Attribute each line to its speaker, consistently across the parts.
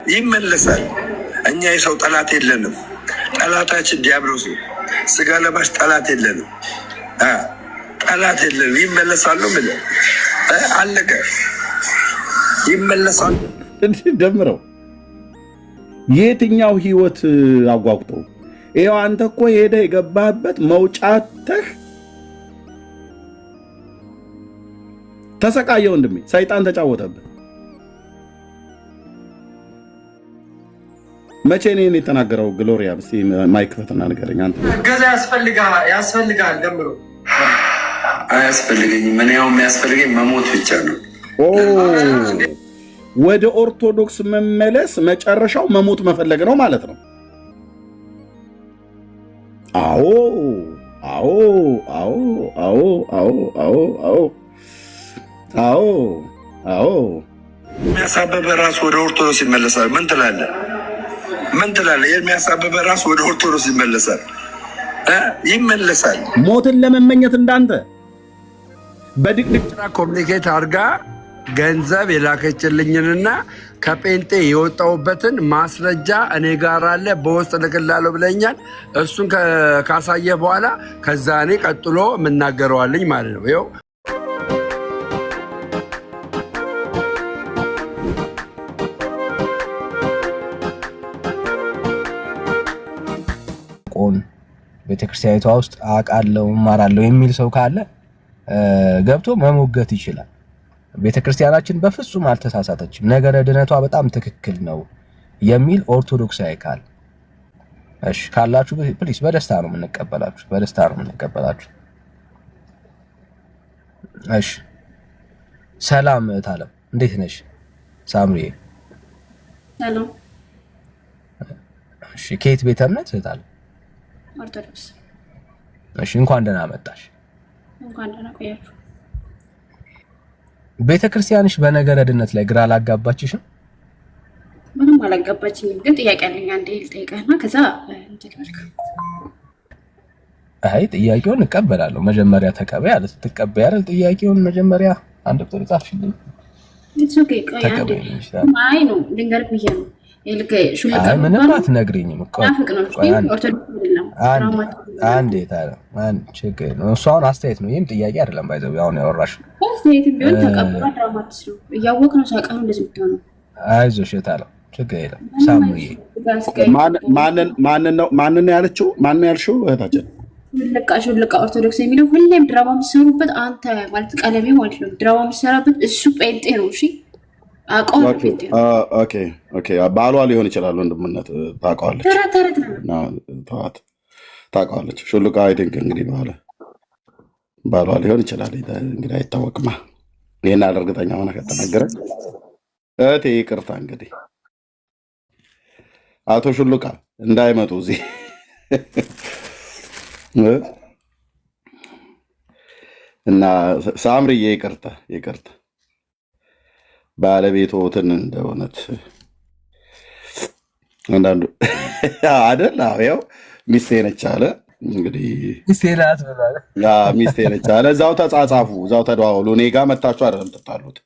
Speaker 1: ይመለሳል። እኛ የሰው ጠላት የለንም። ጠላታችን ዲያብሎስ ነው። ስጋ ለባሽ ጠላት የለንም። ጠላት የለንም። ይመለሳሉ። ምን አለቀ። ይመለሳሉ።
Speaker 2: ደምረው የትኛው ህይወት አጓጉጠው? ይኸው አንተ እኮ ሄደህ የገባህበት መውጫተህ ተሰቃየ ወንድሜ። ሰይጣን ተጫወተብህ። መቼ ነው የተናገረው? ግሎሪያ እስቲ ማይክ ፈተና ንገረኝ። አንተ
Speaker 3: ገዛ ያስፈልጋል። ደምሮ
Speaker 1: አያስፈልገኝም። ምን ያው የሚያስፈልገኝ መሞት ብቻ ነው።
Speaker 2: ወደ ኦርቶዶክስ መመለስ መጨረሻው መሞት መፈለግ ነው ማለት ነው። አዎ አዎ አዎ አዎ አዎ አዎ አዎ አዎ አዎ።
Speaker 1: የሚያሳበበ ራሱ ወደ ኦርቶዶክስ ይመለሳል። ምን ትላለህ? ምን ትላለህ? የሚያሳበበ ራሱ ወደ ኦርቶዶክስ ይመለሳል። ይመለሳል።
Speaker 2: ሞትን ለመመኘት እንዳንተ በድቅድቅ
Speaker 3: ኮሚኒኬት አድርጋ ገንዘብ የላከችልኝንና ከጴንጤ የወጣሁበትን ማስረጃ እኔ ጋር አለ፣ በውስጥ ልክላለሁ ብለኛል። እሱን ካሳየ በኋላ ከዛ እኔ ቀጥሎ የምናገረዋልኝ ማለት ነው። ይኸው
Speaker 4: ቤተክርስቲያኒቷ ውስጥ አውቃለሁ እማራለሁ የሚል ሰው ካለ ገብቶ መሞገት ይችላል። ቤተክርስቲያናችን በፍጹም አልተሳሳተችም፣ ነገረ ድነቷ በጣም ትክክል ነው የሚል ኦርቶዶክሳዊ ካለ እሺ ካላችሁ ፕሊስ በደስታ ነው የምንቀበላችሁ፣ በደስታ ነው የምንቀበላችሁ። እሺ ሰላም ታለም፣ እንዴት ነሽ? ሳምሪ
Speaker 5: ሰላም።
Speaker 4: እሺ ከየት ቤተ እምነት ታለም?
Speaker 5: ኦርቶዶክስ።
Speaker 4: እሺ እንኳን ደህና መጣሽ።
Speaker 5: እንኳን ደህና ቆያችሁ።
Speaker 4: ቤተክርስቲያንሽ በነገረ ድነት ላይ ግራ አላጋባችሽም?
Speaker 5: ምንም አላጋባችኝም፣ ግን ጥያቄ አለኝ። አንዴ ልጠይቅህና ከዛ እንጀምር።
Speaker 4: አይ ጥያቄውን እቀበላለሁ። መጀመሪያ ተቀበይ አለ። ትቀበይ አይደል? ጥያቄውን መጀመሪያ አንድ ቁጥር ጻፍሽልኝ።
Speaker 5: ኦኬ ቆይ አንዴ። አይ ነው ልንገርህ ብዬ ነው።
Speaker 4: ምንም አትነግሪኝም እኮ አንዴ ታዲያ ችግር ነው። እሱ አሁን አስተያየት ነው፣ ይህም ጥያቄ አይደለም። ባይዘው አሁን ያወራሽው አይዞሽ የታለው ችግር የለም። ሳሙዬ
Speaker 2: ማንን ያለችው? ማንን ያልሽው? እህታችን
Speaker 5: ሹልቃ ኦርቶዶክስ የሚለው ሁሌም ድራማ የሚሰሩበት አንተ ማለት ቀለሜ ማለት ነው። ድራማ የሚሰራበት እሱ ጴንጤ ነው። እሺ
Speaker 2: ባሏ ሊሆን ይችላል። ወንድምነት ታውቀዋለች፣ ታውቀዋለች። ሹልቃ አይ ቲንክ እንግዲህ ባሏ ሊሆን ይችላል። እንግዲህ አይታወቅማ። ይህን እርግጠኛ ሆነ ከተናገረ እህቴ ይቅርታ። እንግዲህ አቶ ሹልቃ እንዳይመጡ እዚህ እና ሳምርዬ ይቅርታ፣ ይቅርታ ባለቤቶትን እንደሆነት አንዳንዱ አይደል? ያው ሚስቴ ነች አለ። እንግዲህ ሚስቴ ነች አለ። እዛው ተጻጻፉ፣ እዛው ተደዋወሉ። እኔ ጋ መታችሁ አይደለም ትጣሉት።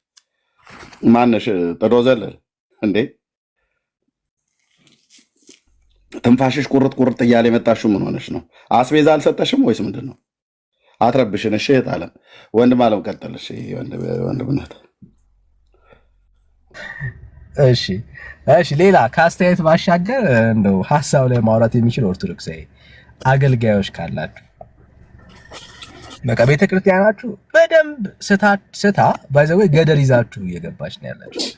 Speaker 2: ማነሽ ጥዶ ዘለል እንዴ? ትንፋሽሽ ቁርጥ ቁርጥ እያለ የመጣሽው ምን ሆነሽ ነው? አስቤዛ አልሰጠሽም ወይስ ምንድን ነው? አትረብሽን። እሺ እህት አለም፣ ወንድም አለም ቀጠልሽ። ወንድምነት
Speaker 4: እሺ እሺ። ሌላ ከአስተያየት ባሻገር እንደው ሀሳብ ላይ ማውራት የሚችል ኦርቶዶክሳዊ አገልጋዮች ካላችሁ በቃ ቤተክርስቲያናችሁ በደንብ ስታ ባይዘው ገደል ይዛችሁ እየገባች ነው ያላችሁ።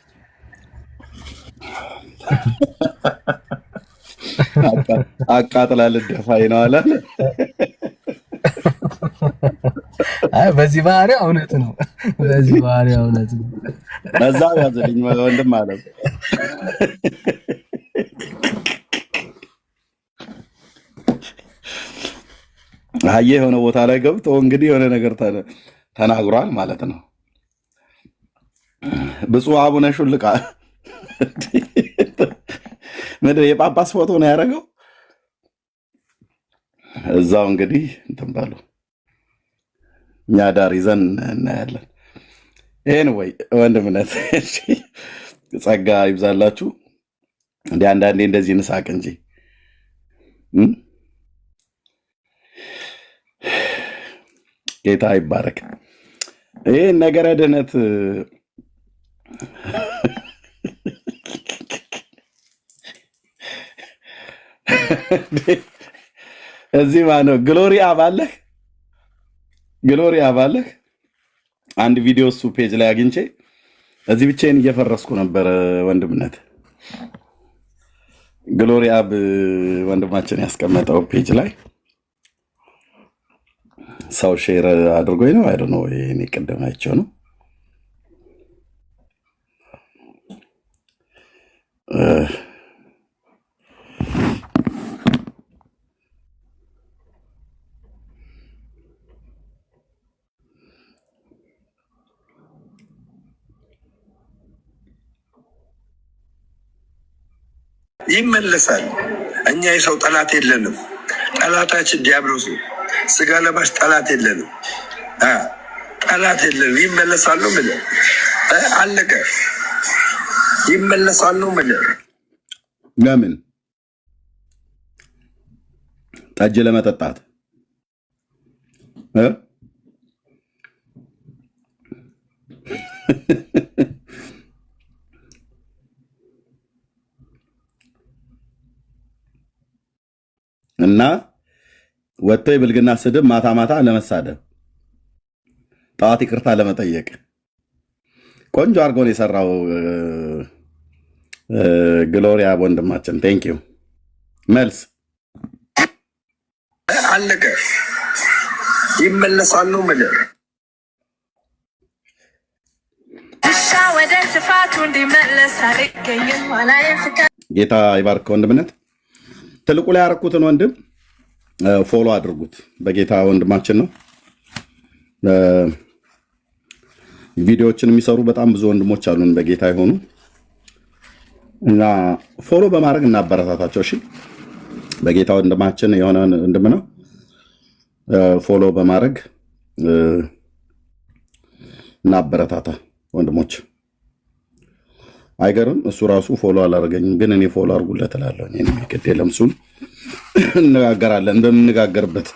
Speaker 2: አቃጥላል ደፋይ ነው አለ።
Speaker 4: አይ በዚህ ባህሪ እውነት ነው፣ በዚህ ባህሪ እውነት ነው።
Speaker 2: በዛ ያዘልኝ ወንድም አለ። አየ የሆነ ቦታ ላይ ገብቶ እንግዲህ የሆነ ነገር ተናግሯል ማለት ነው። ብፁዕ አቡነ ሹልቃ ምንድን የጳጳስ ፎቶ ነው ያደረገው እዛው። እንግዲህ እንትን ባሉ እኛ ዳር ይዘን እናያለን። ይሄን ወይ ወንድምነት ጸጋ ይብዛላችሁ። እንደ አንዳንዴ እንደዚህ እንሳቅ እንጂ ጌታ ይባረክ። ይሄ ነገረ ድህነት እዚህ ማነው ግሎሪያ ባለህ አንድ ቪዲዮ እሱ ፔጅ ላይ አግኝቼ እዚህ ብቻዬን እየፈረስኩ ነበር። ወንድምነት ግሎሪያ ወንድማችን ያስቀመጠው ፔጅ ላይ ሰው ሼር አድርጎኝ ነው። አይ ዶንት ኖ እኔ ቅድም አይቼው ነው።
Speaker 1: ይመለሳል። እኛ የሰው ጠላት የለንም። ጠላታችን ዲያብሎስ ነው። ስጋ ለባሽ ጠላት የለንም። ጠላት የለንም። ይመለሳሉ። ምን አለቀ። ይመለሳሉ። ምን
Speaker 2: ለምን ጠጅ ለመጠጣት እና ወጥቶ የብልግና ስድብ ማታ ማታ ለመሳደብ ጠዋት ይቅርታ ለመጠየቅ ቆንጆ አድርጎን የሰራው ግሎሪያ ወንድማችን ቴንክ ዩ። መልስ
Speaker 1: አለቀ። ይመለሳሉ። ምን
Speaker 2: ወደ ጥፋቱ እንዲመለስ አልገኝም ማለት ጌታ ይባርክ። ወንድምነት ትልቁ ላይ ያረኩትን ወንድም ፎሎ አድርጉት። በጌታ ወንድማችን ነው። ቪዲዮዎችን የሚሰሩ በጣም ብዙ ወንድሞች አሉን በጌታ የሆኑ እና ፎሎ በማድረግ እናበረታታቸው። እሺ፣ በጌታ ወንድማችን የሆነ ወንድም ነው። ፎሎ በማድረግ እናበረታታ ወንድሞች። አይገርም? እሱ ራሱ ፎሎ አላደረገኝም፣ ግን እኔ ፎሎ አድርጉለት እላለሁ። እኔ ግድ የለም፣ እሱን እንነጋገራለን እንደምንነጋገርበት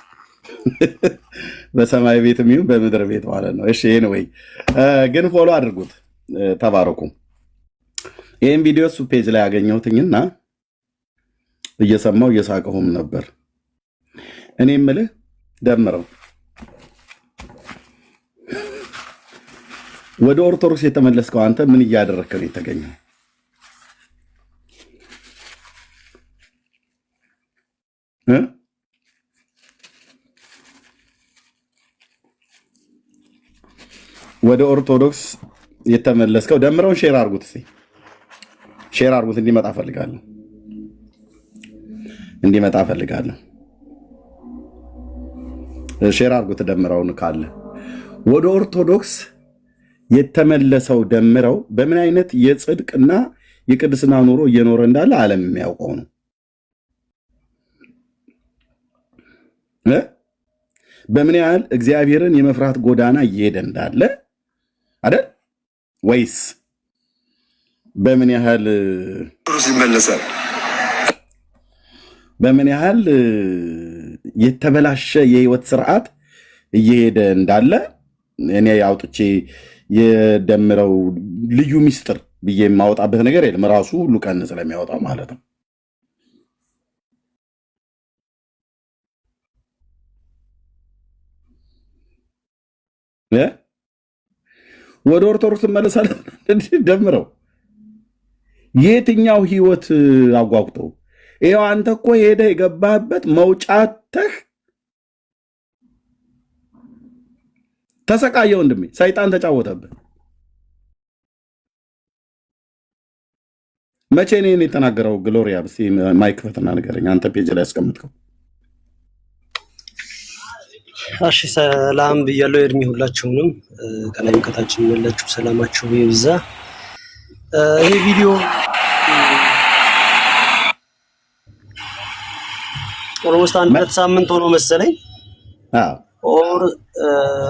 Speaker 2: በሰማይ ቤት የሚሆን በምድር ቤት ማለት ነው። እሺ፣ ኤኒዌይ ግን ፎሎ አድርጉት፣ ተባረኩ። ይህን ቪዲዮ እሱ ፔጅ ላይ ያገኘሁትኝና እየሰማው እየሳቀሁም ነበር። እኔ የምልህ ደምረው ወደ ኦርቶዶክስ የተመለስከው አንተ ምን እያደረግክ ነው የተገኘው? ወደ ኦርቶዶክስ የተመለስከው ደምረውን ሼር አድርጉት፣ እስኪ ሼር አድርጉት። እንዲመጣ ፈልጋለሁ። ሼር አድርጉት ደምረውን ካለ ወደ ኦርቶዶክስ የተመለሰው ደምረው በምን አይነት የጽድቅና የቅድስና ኑሮ እየኖረ እንዳለ ዓለም የሚያውቀው ነው። በምን ያህል እግዚአብሔርን የመፍራት ጎዳና እየሄደ እንዳለ አይደል? ወይስ በምን ያህል
Speaker 1: ይመለሳል?
Speaker 2: በምን ያህል የተበላሸ የህይወት ስርዓት እየሄደ እንዳለ እኔ አውጥቼ የደምረው ልዩ ሚስጥር ብዬ የማወጣበት ነገር የለም። ራሱ ሁሉ ቀን ስለሚያወጣው ማለት ነው። ወደ ኦርቶዶክስ መለሳለህ ደምረው የትኛው ህይወት አጓጉተው? ይኸው አንተ እኮ ሄደህ የገባህበት መውጫተህ ተሰቃየ ወንድሜ፣ ሰይጣን ተጫወተብህ። መቼ ነው የተናገረው? ግሎሪያ ማይክ ፈተና ንገረኝ። አንተ ፔጅ ላይ ያስቀምጥከው።
Speaker 6: እሺ፣ ሰላም ብያለሁ። እድሜ ሁላችሁንም ከላይም ከታችም ያላችሁ ሰላማችሁ ይብዛ። ይሄ ቪዲዮ ኦልሞስት አንድ ሳምንት ሆኖ መሰለኝ ኦር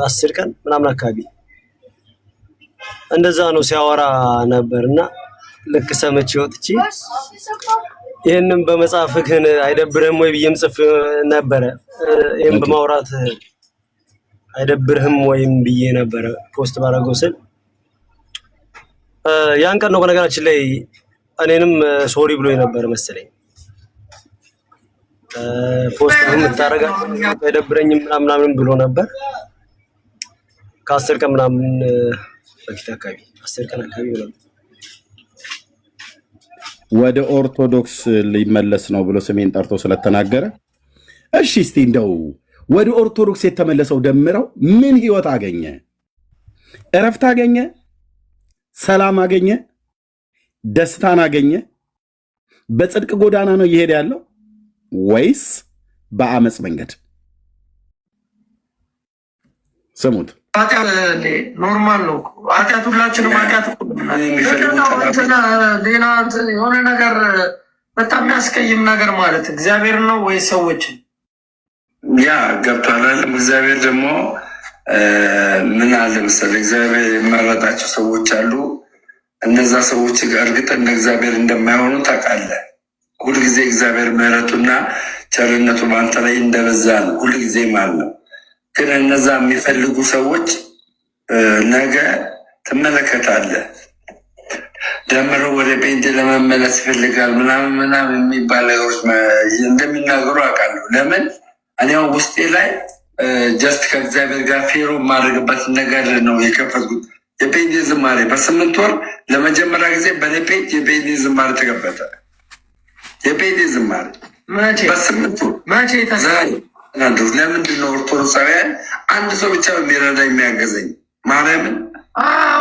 Speaker 6: 10 ቀን ምናምን አካባቢ እንደዛ ነው ሲያወራ ነበርና ልክ ሰምቼ ወጥቼ ይህንም በመጽሐፍህ ግን አይደብርህም ወይ ብዬም ጽፍ ነበረ። ይህም በማውራት አይደብርህም ወይም ብዬ ነበረ ፖስት ባደረገው ስል ያን ቀን ነው በነገራችን ላይ እኔንም ሶሪ ብሎ ነበር መሰለኝ። ፖስት የምታረጋው አይደብረኝም ምናምን ብሎ ነበር። ከ10 ቀን ምናምን በፊት አካባቢ 10 ቀን አካባቢ ነው
Speaker 2: ወደ ኦርቶዶክስ ሊመለስ ነው ብሎ ስሜን ጠርቶ ስለተናገረ፣ እሺ እስቲ እንደው ወደ ኦርቶዶክስ የተመለሰው ደምረው ምን ህይወት አገኘ? እረፍት አገኘ? ሰላም አገኘ? ደስታን አገኘ? በጽድቅ ጎዳና ነው እየሄደ ያለው ወይስ በአመፅ መንገድ? ስሙት።
Speaker 7: ኖርማል ነው። ኃጢአት ሁላችንም ኃጢአት ሌላ የሆነ ነገር በጣም የሚያስቀይም ነገር ማለት እግዚአብሔር ነው ወይ ሰዎችን
Speaker 1: ያ ገብቷል። እግዚአብሔር ደግሞ ምን አለ መሰለህ፣ እግዚአብሔር የመረጣቸው ሰዎች አሉ። እነዛ ሰዎች እርግጥ እንደ እግዚአብሔር እንደማይሆኑ ታውቃለህ። ሁልጊዜ እግዚአብሔር ምሕረቱና ቸርነቱ በአንተ ላይ እንደበዛ ነው ሁልጊዜ ማለት ነው። ግን እነዛ የሚፈልጉ ሰዎች ነገ ትመለከታለህ፣ ደምሮ ወደ ጴንጤ ለመመለስ ይፈልጋል ምናምን የሚባል ነገሮች እንደሚናገሩ አውቃለሁ። ለምን እኔው ውስጤ ላይ ጀስት ከእግዚአብሔር ጋር ፌሮ የማድረግበትን ነገር ነው የከፈትኩት። የጴንጤ ዝማሬ በ8 ወር ለመጀመሪያ ጊዜ በኔ ፔጅ የጴንጤ ዝማሬ ተከፈተ። የጴንጤ ዝማሬ በ8 ወር መቼ ተዛሬ ለምንድን ነው ኦርቶዶክሳውያን አንድ ሰው ብቻ የሚረዳ የሚያገዘኝ? ማርያምን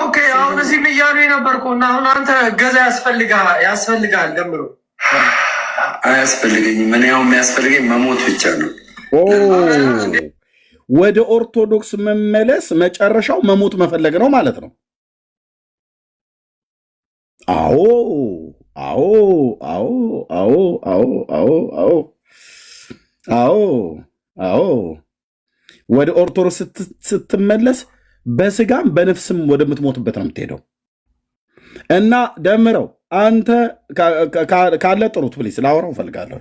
Speaker 7: ኦኬ። አሁን እዚህ እያሉ የነበርኩ እና አሁን አንተ እገዛ ያስፈልጋል ደምሮ
Speaker 1: አያስፈልገኝም። እኔ ያው የሚያስፈልገኝ መሞት ብቻ ነው።
Speaker 2: ወደ ኦርቶዶክስ መመለስ መጨረሻው መሞት መፈለግ ነው ማለት ነው። አዎ አዎ አዎ አዎ አዎ አዎ አዎ አዎ አዎ ወደ ኦርቶዶክስ ስትመለስ በስጋም በነፍስም ወደምትሞትበት ነው የምትሄደው። እና ደምረው አንተ ካለ ጥሩት ፕሊስ ላወራው ፈልጋለሁ።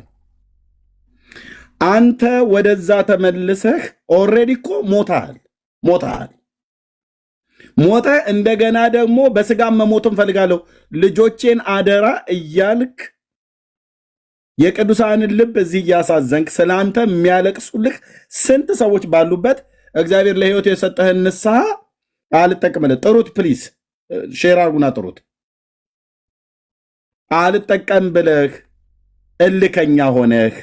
Speaker 2: አንተ ወደዛ ተመልሰህ ኦልሬዲ እኮ ሞተሃል። ሞተ እንደገና ደግሞ በስጋም መሞትም ፈልጋለሁ ልጆቼን አደራ እያልክ የቅዱሳንን ልብ እዚህ እያሳዘንክ ስለአንተ የሚያለቅሱልህ ስንት ሰዎች ባሉበት እግዚአብሔር ለሕይወት የሰጠህን ንስሐ አልጠቀምልህ። ጥሩት ፕሊስ ሼር አርጉና ጥሩት። አልጠቀም ብለህ እልከኛ ሆነህ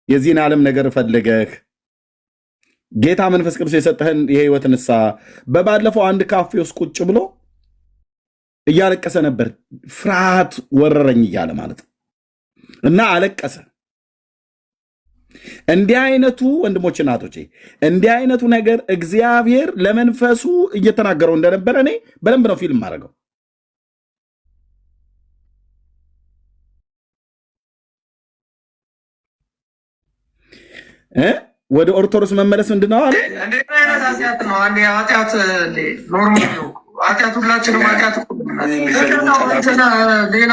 Speaker 2: የዚህን ዓለም ነገር ፈልገህ ጌታ መንፈስ ቅዱስ የሰጠህን የሕይወት ንስሐ በባለፈው አንድ ካፌ ውስጥ ቁጭ ብሎ እያለቀሰ ነበር። ፍርሃት ወረረኝ እያለ ማለት ነው። እና አለቀሰ። እንዲህ አይነቱ ወንድሞች እናቶቼ፣ እንዲህ አይነቱ ነገር እግዚአብሔር ለመንፈሱ እየተናገረው እንደነበረ እኔ በደንብ ነው ፊልም ማድረገው። ወደ ኦርቶዶክስ መመለስ ምንድን ነው አለ?
Speaker 7: ኃጢአት ነው። ኃጢአት ኖርማል ነው። ኃጢአት ሁላችንም ኃጢአት ሌላ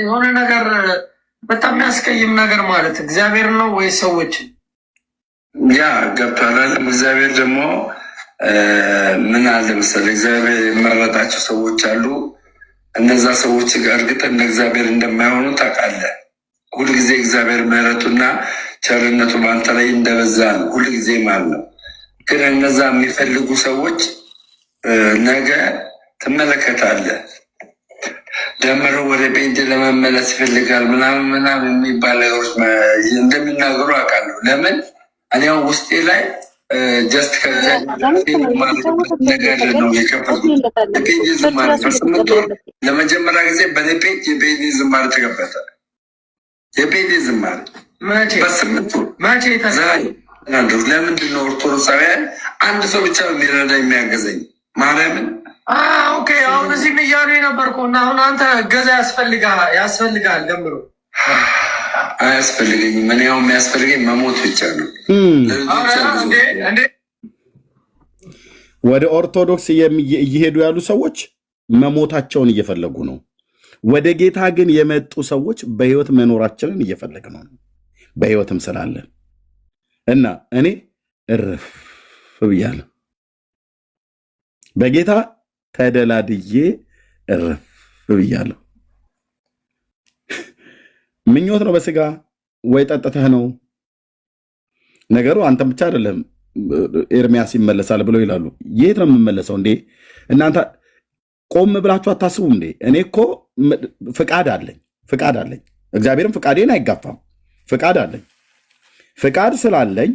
Speaker 7: የሆነ ነገር በጣም የሚያስቀይም ነገር ማለት እግዚአብሔር ነው ወይ ሰዎችን
Speaker 1: ያ ገብቷል። እግዚአብሔር ደግሞ ምን አለ መሰለህ፣ እግዚአብሔር የመረጣቸው ሰዎች አሉ። እነዛ ሰዎች እርግጥ እንደ እግዚአብሔር እንደማይሆኑ ታውቃለህ። ሁልጊዜ እግዚአብሔር ምሕረቱና ቸርነቱ በአንተ ላይ እንደበዛ ነው ሁልጊዜ ማለት ነው። ግን እነዛ የሚፈልጉ ሰዎች ነገ ትመለከታለህ፣ ደምሮ ወደ ጴንጤ ለመመለስ ይፈልጋል ምናምን የሚባል ነገሮች እንደሚናገሩ አውቃለሁ። ለምን እኔው ውስጤ ላይ ጀስት ነገር ነው የከፈትኩት። የጴንጤ ዝማሬ በ8 ወር ለመጀመሪያ ጊዜ በኔ ፔጅ የጴንጤ ዝማሬ ተከፈተ። የጴንጤ ዝማሬ በ8 ወር መቼ ተዛሬ ለምንድን ነው ኦርቶዶክሳውያን አንድ ሰው ብቻ የሚረዳ የሚያገዘኝ? ማርያምን
Speaker 7: ኦኬ። አሁን እዚህ እያሉ የነበርኩ እና አሁን አንተ እገዛ ያስፈልጋል ደምሮ
Speaker 1: አያስፈልገኝም። እኔ ያው የሚያስፈልገኝ መሞት ብቻ ነው።
Speaker 2: ወደ ኦርቶዶክስ እየሄዱ ያሉ ሰዎች መሞታቸውን እየፈለጉ ነው። ወደ ጌታ ግን የመጡ ሰዎች በህይወት መኖራችንን እየፈለግ ነው በህይወትም ስላለን እና እኔ እርፍ ብያለሁ። በጌታ ተደላድዬ እርፍ ብያለሁ። ምኞት ነው በስጋ ወይ ጠጥተህ ነው ነገሩ። አንተም ብቻ አይደለም ኤርሚያስ ይመለሳል ብለው ይላሉ። የት ነው የምመለሰው እንዴ? እናንተ ቆም ብላችሁ አታስቡም እንዴ? እኔ እኮ ፍቃድ አለኝ። እግዚአብሔርም ፍቃዴን አይጋፋም። ፍቃድ አለኝ። ፍቃድ ስላለኝ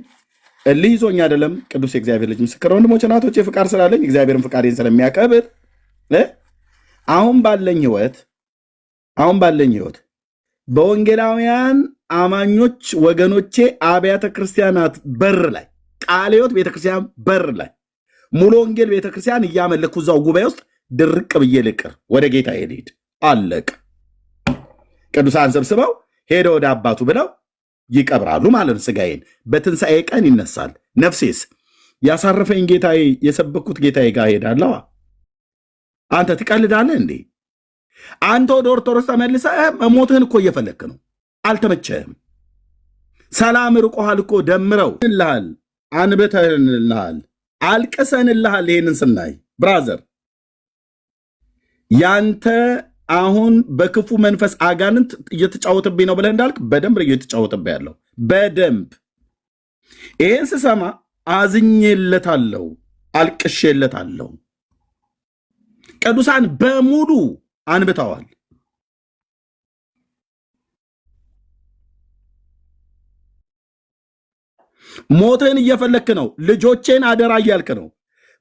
Speaker 2: እልህ ይዞኝ አይደለም። ቅዱስ የእግዚአብሔር ልጅ ምስክር ወንድሞች እናቶች፣ ፍቃድ ስላለኝ እግዚአብሔርም ፍቃዴን ስለሚያከብር አሁን ባለኝ ህይወት በወንጌላውያን አማኞች ወገኖቼ አብያተ ክርስቲያናት በር ላይ ቃለ ሕይወት ቤተክርስቲያን በር ላይ ሙሉ ወንጌል ቤተክርስቲያን እያመለኩ እዛው ጉባኤ ውስጥ ድርቅ ብዬ ልቅር፣ ወደ ጌታ ሄድ አለቅ። ቅዱሳን ሰብስበው ሄደ ወደ አባቱ ብለው ይቀብራሉ ማለት ነው። ስጋዬን በትንሣኤ ቀን ይነሳል። ነፍሴስ ያሳረፈኝ ጌታዬ የሰበኩት ጌታዬ ጋር ሄዳለዋ። አንተ ትቀልዳለህ እንዴ? አንተ ወደ ኦርቶዶክስ ተመልሰህ መሞትህን እኮ እየፈለክ ነው። አልተመቸህም። ሰላም ርቆሃል እኮ ደምረው ልሃል፣ አንብተንልሃል፣ አልቅሰንልሃል። ይሄንን ስናይ ብራዘር ያንተ አሁን በክፉ መንፈስ አጋንንት እየተጫወተብኝ ነው ብለህ እንዳልክ በደንብ እየተጫወተብህ ያለው በደንብ ይሄን ስሰማ አዝኜለታለሁ፣ አልቅሼለታለሁ። ቅዱሳን በሙሉ አንብተዋል። ሞትን እየፈለክ ነው። ልጆቼን አደራ እያልክ ነው።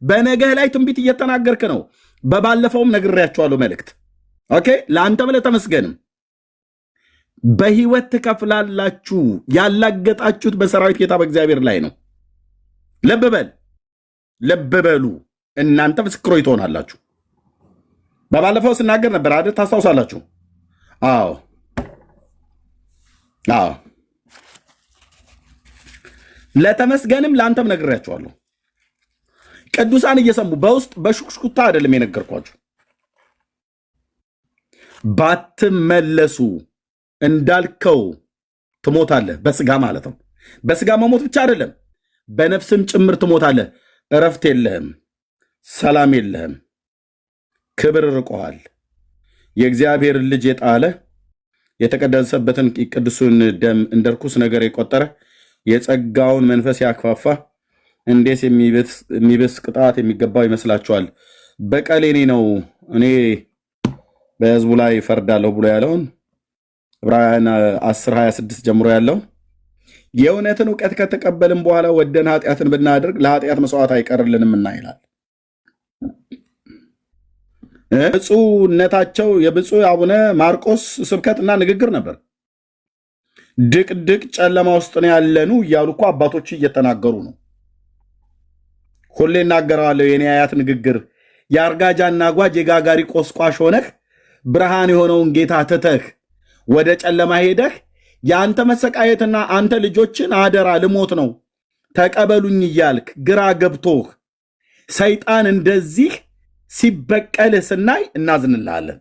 Speaker 2: በነገህ ላይ ትንቢት እየተናገርክ ነው። በባለፈውም ነግሬያቸዋለሁ መልእክት። ኦኬ፣ ለአንተም ለተመስገንም በህይወት ትከፍላላችሁ። ያላገጣችሁት በሰራዊት ጌታ በእግዚአብሔር ላይ ነው። ልብ በሉ። እናንተ ምስክሮች ትሆናላችሁ። በባለፈው ስናገር ነበር አይደል? ታስታውሳላችሁ? አዎ። ለተመስገንም ለአንተም ነግሬያቸዋለሁ። ቅዱሳን እየሰሙ በውስጥ በሹክሹክታ አይደለም የነገርኳችሁ። ባትመለሱ እንዳልከው ትሞታለህ። በስጋ ማለት ነው። በስጋ መሞት ብቻ አይደለም፣ በነፍስም ጭምር ትሞታለህ። እረፍት የለህም፣ ሰላም የለህም፣ ክብር ርቆሃል። የእግዚአብሔር ልጅ የጣለ የተቀደሰበትን ቅዱሱን ደም እንደ ርኩስ ነገር የቆጠረ የጸጋውን መንፈስ ያክፋፋ እንዴት የሚብስ ቅጣት የሚገባው ይመስላችኋል? በቀል የኔ ነው፣ እኔ በሕዝቡ ላይ ፈርዳለሁ ብሎ ያለውን ዕብራውያን 10:26 ጀምሮ ያለው የእውነትን እውቀት ከተቀበልን በኋላ ወደን ኃጢአትን ብናደርግ ለኃጢአት መስዋዕት አይቀርልንምና ይላል። ብፁዕነታቸው የብፁዕ አቡነ ማርቆስ ስብከትና ንግግር ነበር። ድቅድቅ ጨለማ ውስጥ ነው ያለኑ እያሉ እኮ አባቶች እየተናገሩ ነው። ሁሌ እናገረዋለሁ። የኔ አያት ንግግር የአርጋጃና ጓጅ የጋጋሪ ቆስቋሽ ሆነህ ብርሃን የሆነውን ጌታ ትተህ ወደ ጨለማ ሄደህ የአንተ መሰቃየትና አንተ ልጆችን አደራ ልሞት ነው ተቀበሉኝ እያልክ ግራ ገብቶህ ሰይጣን እንደዚህ ሲበቀልህ ስናይ እናዝንልሃለን።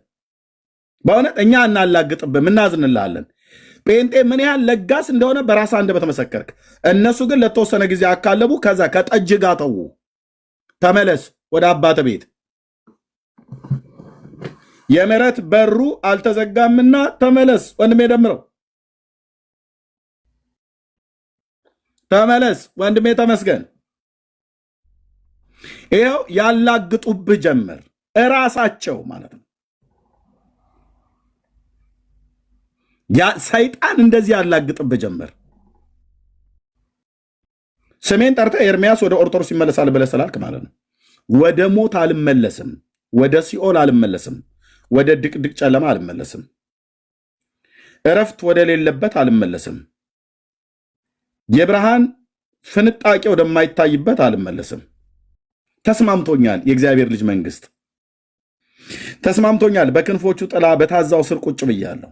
Speaker 2: በእውነት እኛ እናላግጥብም፣ እናዝንልሃለን። ጴንጤ ምን ያህል ለጋስ እንደሆነ በራስ አንደበት መሰከርክ። እነሱ ግን ለተወሰነ ጊዜ አካለቡ፣ ከዛ ከጠጅ ጋር ተዉ። ተመለስ ወደ አባተ ቤት። የምሕረት በሩ አልተዘጋምና ተመለስ ወንድሜ ደምረው፣ ተመለስ ወንድሜ ተመስገን። ይኸው ያላግጡብህ ጀመር፣ እራሳቸው ማለት ነው። ሰይጣን እንደዚህ ያላግጥብህ ጀመር። ስሜን ጠርተህ ኤርሚያስ ወደ ኦርቶዶክስ ይመለሳል ብለህ ስላልክ ማለት ነው። ወደ ሞት አልመለስም፣ ወደ ሲኦል አልመለስም፣ ወደ ድቅድቅ ጨለማ አልመለስም፣ እረፍት ወደ ሌለበት አልመለስም፣ የብርሃን ፍንጣቄ ወደማይታይበት አልመለስም። ተስማምቶኛል። የእግዚአብሔር ልጅ መንግስት ተስማምቶኛል። በክንፎቹ ጥላ በታዛው ስር ቁጭ ብያለሁ።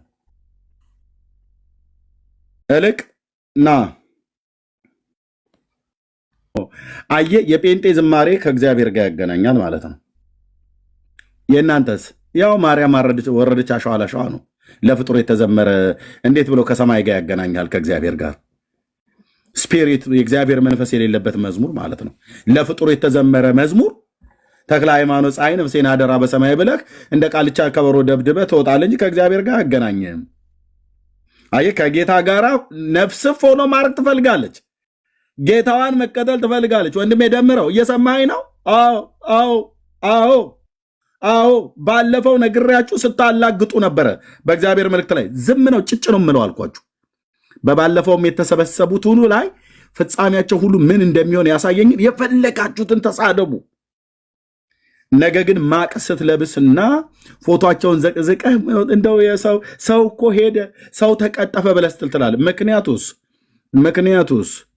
Speaker 2: እልቅ ና አየ የጴንጤ ዝማሬ ከእግዚአብሔር ጋር ያገናኛል ማለት ነው። የእናንተስ ያው ማርያም ወረደች አሸዋ ለሸዋ ነው። ለፍጡር የተዘመረ እንዴት ብሎ ከሰማይ ጋር ያገናኛል? ከእግዚአብሔር ጋር ስፒሪት የእግዚአብሔር መንፈስ የሌለበት መዝሙር ማለት ነው። ለፍጡር የተዘመረ መዝሙር ተክለ ሃይማኖት ፀሐይ ነፍሴን አደራ በሰማይ ብለህ እንደ ቃልቻ ከበሮ ደብድበ ትወጣለህ እንጂ ከእግዚአብሔር ጋር አገናኝም። አየህ፣ ከጌታ ጋር ነፍስ ፎሎ ማድረግ ትፈልጋለች። ጌታዋን መቀጠል ትፈልጋለች። ወንድሜ ደምረው እየሰማኝ ነው? አዎ። ባለፈው ነግሬያችሁ ስታላግጡ ነበረ። በእግዚአብሔር መልእክት ላይ ዝም ነው ጭጭ ነው የምለው አልኳችሁ። በባለፈውም የተሰበሰቡት ሁሉ ላይ ፍጻሜያቸው ሁሉ ምን እንደሚሆን ያሳየኝን የፈለጋችሁትን ተሳደቡ። ነገ ግን ማቅ ስትለብስና ፎቶቸውን ዘቅዝቀህ እንደው ሰው እኮ ሄደ ሰው ተቀጠፈ ብለህ ስትል ትላለህ።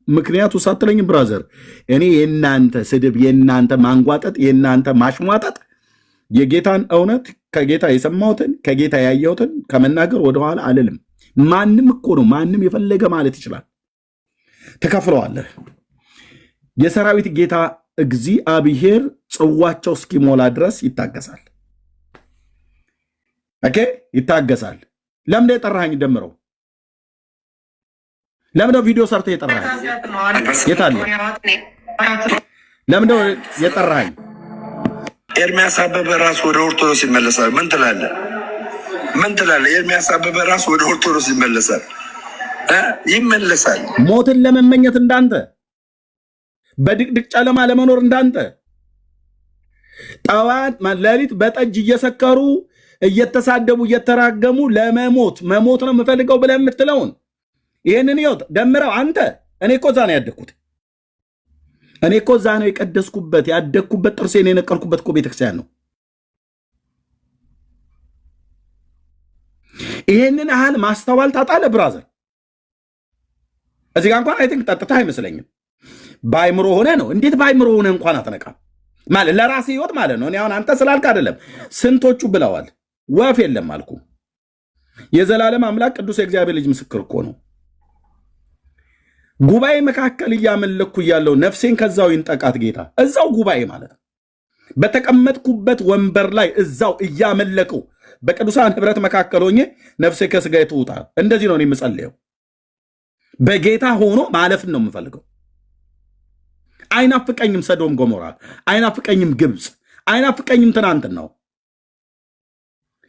Speaker 2: ምክንያቱስ አትለኝም ብራዘር። እኔ የእናንተ ስድብ፣ የእናንተ ማንጓጠጥ፣ የእናንተ ማሽሟጠጥ የጌታን እውነት ከጌታ የሰማሁትን ከጌታ ያየሁትን ከመናገር ወደኋላ አልልም። ማንም እኮ ነው ማንም የፈለገ ማለት ይችላል። ትከፍለዋለህ። የሰራዊት ጌታ እግዚአብሔር ጽዋቸው እስኪሞላ ድረስ ይታገሳል። ኦኬ፣ ይታገሳል። ለምንድን የጠራኸኝ ደምረው? ለምንድን ቪዲዮ ሰርተህ የጠራኸኝ? የት አለ? ለምንድን የጠራኸኝ?
Speaker 1: ኤርሚያስ አበበ ራሱ ወደ ኦርቶዶክስ ይመለሳል። ምን ትላለህ? ኤርሚያስ አበበ ራሱ ወደ ኦርቶዶክስ ይመለሳል።
Speaker 2: ሞትን ለመመኘት እንዳንተ፣ በድቅድቅ ጨለማ ለመኖር እንዳንተ፣ ጠዋት ሌሊት በጠጅ እየሰከሩ እየተሳደቡ እየተራገሙ መሞት ነው የምፈልገው ብለህ የምትለውን ይህንን ህይወት ደምረው አንተ። እኔ እኮ እዛ ነው ያደግኩት። እኔ እኮ እዛ ነው የቀደስኩበት ያደግኩበት፣ ጥርሴን የነቀልኩበት እኮ ቤተክርስቲያን ነው። ይህንን ያህል ማስተዋል ታጣለህ ብራዘር። እዚህ ጋር እንኳን አይ ቲንክ ጠጥተህ አይመስለኝም። በአይምሮ ሆነ ነው። እንዴት በአይምሮ ሆነ እንኳን አትነቃም ማለት ለራሴ ህይወት ማለት ነው። እኔ አሁን አንተ ስላልክ አይደለም። ስንቶቹ ብለዋል። ወፍ የለም አልኩ። የዘላለም አምላክ ቅዱስ የእግዚአብሔር ልጅ ምስክር እኮ ነው። ጉባኤ መካከል እያመለኩ እያለው ነፍሴን ከዛው ይንጠቃት ጌታ። እዛው ጉባኤ ማለት ነው። በተቀመጥኩበት ወንበር ላይ እዛው እያመለኩ በቅዱሳን ህብረት መካከል ሆኜ ነፍሴ ከስጋ ትውጣ። እንደዚህ ነው የምጸልየው። በጌታ ሆኖ ማለፍን ነው የምፈልገው። አይናፍቀኝም ሰዶም ጎሞራ፣ አይናፍቀኝም ግብፅ፣ አይናፍቀኝም ትናንትን ነው።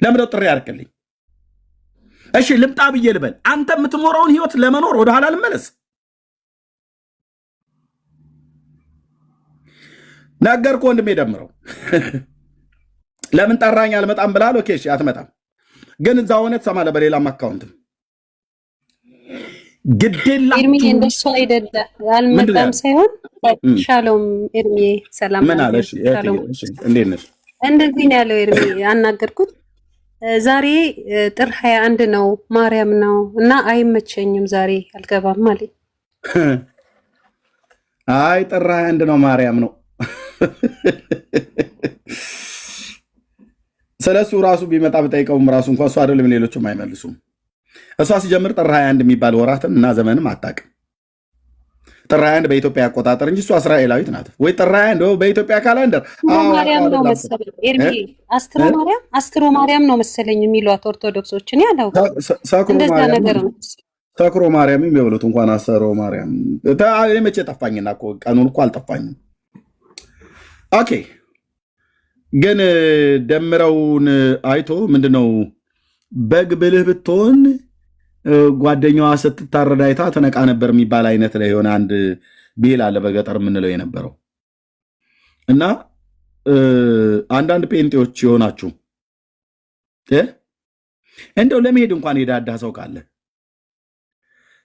Speaker 2: ለምን ጥሪ ያርክልኝ? እሺ ልምጣ ብዬ ልበል። አንተ የምትኖረውን ህይወት ለመኖር ወደኋላ ልመለስ? ነገርኩህ ወንድሜ ደምረው። ለምን ጠራኝ አልመጣም ብላል። ኦኬ እሺ አትመጣም፣ ግን እዛ ሆነ ትሰማለህ። በሌላም አካውንትም ግዴላ
Speaker 8: ኤርሚ እንደሱ አይደለ አልመጣም ሳይሆን ሻሎም ኤርሚ ሰላም
Speaker 2: ምን አለሽ? እንዴት ነሽ?
Speaker 8: እንደዚህ ነው ያለው ኤርሚ። ያናገርኩት ዛሬ ጥር 21 ነው ማርያም ነው እና አይመቸኝም ዛሬ አልገባም አለኝ።
Speaker 2: አይ ጥር 21 ነው ማርያም ነው። ስለሱ ራሱ ቢመጣ ብጠይቀውም ራሱ እንኳን እሱ አይደለም ሌሎችም አይመልሱም። እሷ ሲጀምር ጥር 21 የሚባል ወራትን እና ዘመንም አታውቅም። ጥር 21 በኢትዮጵያ አቆጣጠር እንጂ እሷ እስራኤላዊት ናት ወይ? ጥር 21 በኢትዮጵያ ካላንደር
Speaker 8: ማርያም ነው መሰለኝ ኤርሚ፣ አስትሮ ማርያም ነው መሰለኝ የሚሏት ኦርቶዶክሶችን ያለው እንደዛ ነገር ነው።
Speaker 2: ሰክሮ ማርያም የሚበሉት እንኳን አሰሮ ማርያም መቼ ጠፋኝና እኮ ቀኑን እኮ አልጠፋኝም። ኦኬ ግን ደምረውን አይቶ ምንድነው በግ ብልህ ብትሆን ጓደኛዋ ስትታረድ አይታ ትነቃ ነበር የሚባል አይነት ላይ የሆነ አንድ ብሂል አለ በገጠር የምንለው የነበረው እና አንዳንድ ፔንጤዎች የሆናችሁ እንደው ለመሄድ እንኳን የዳዳ ሰው ካለ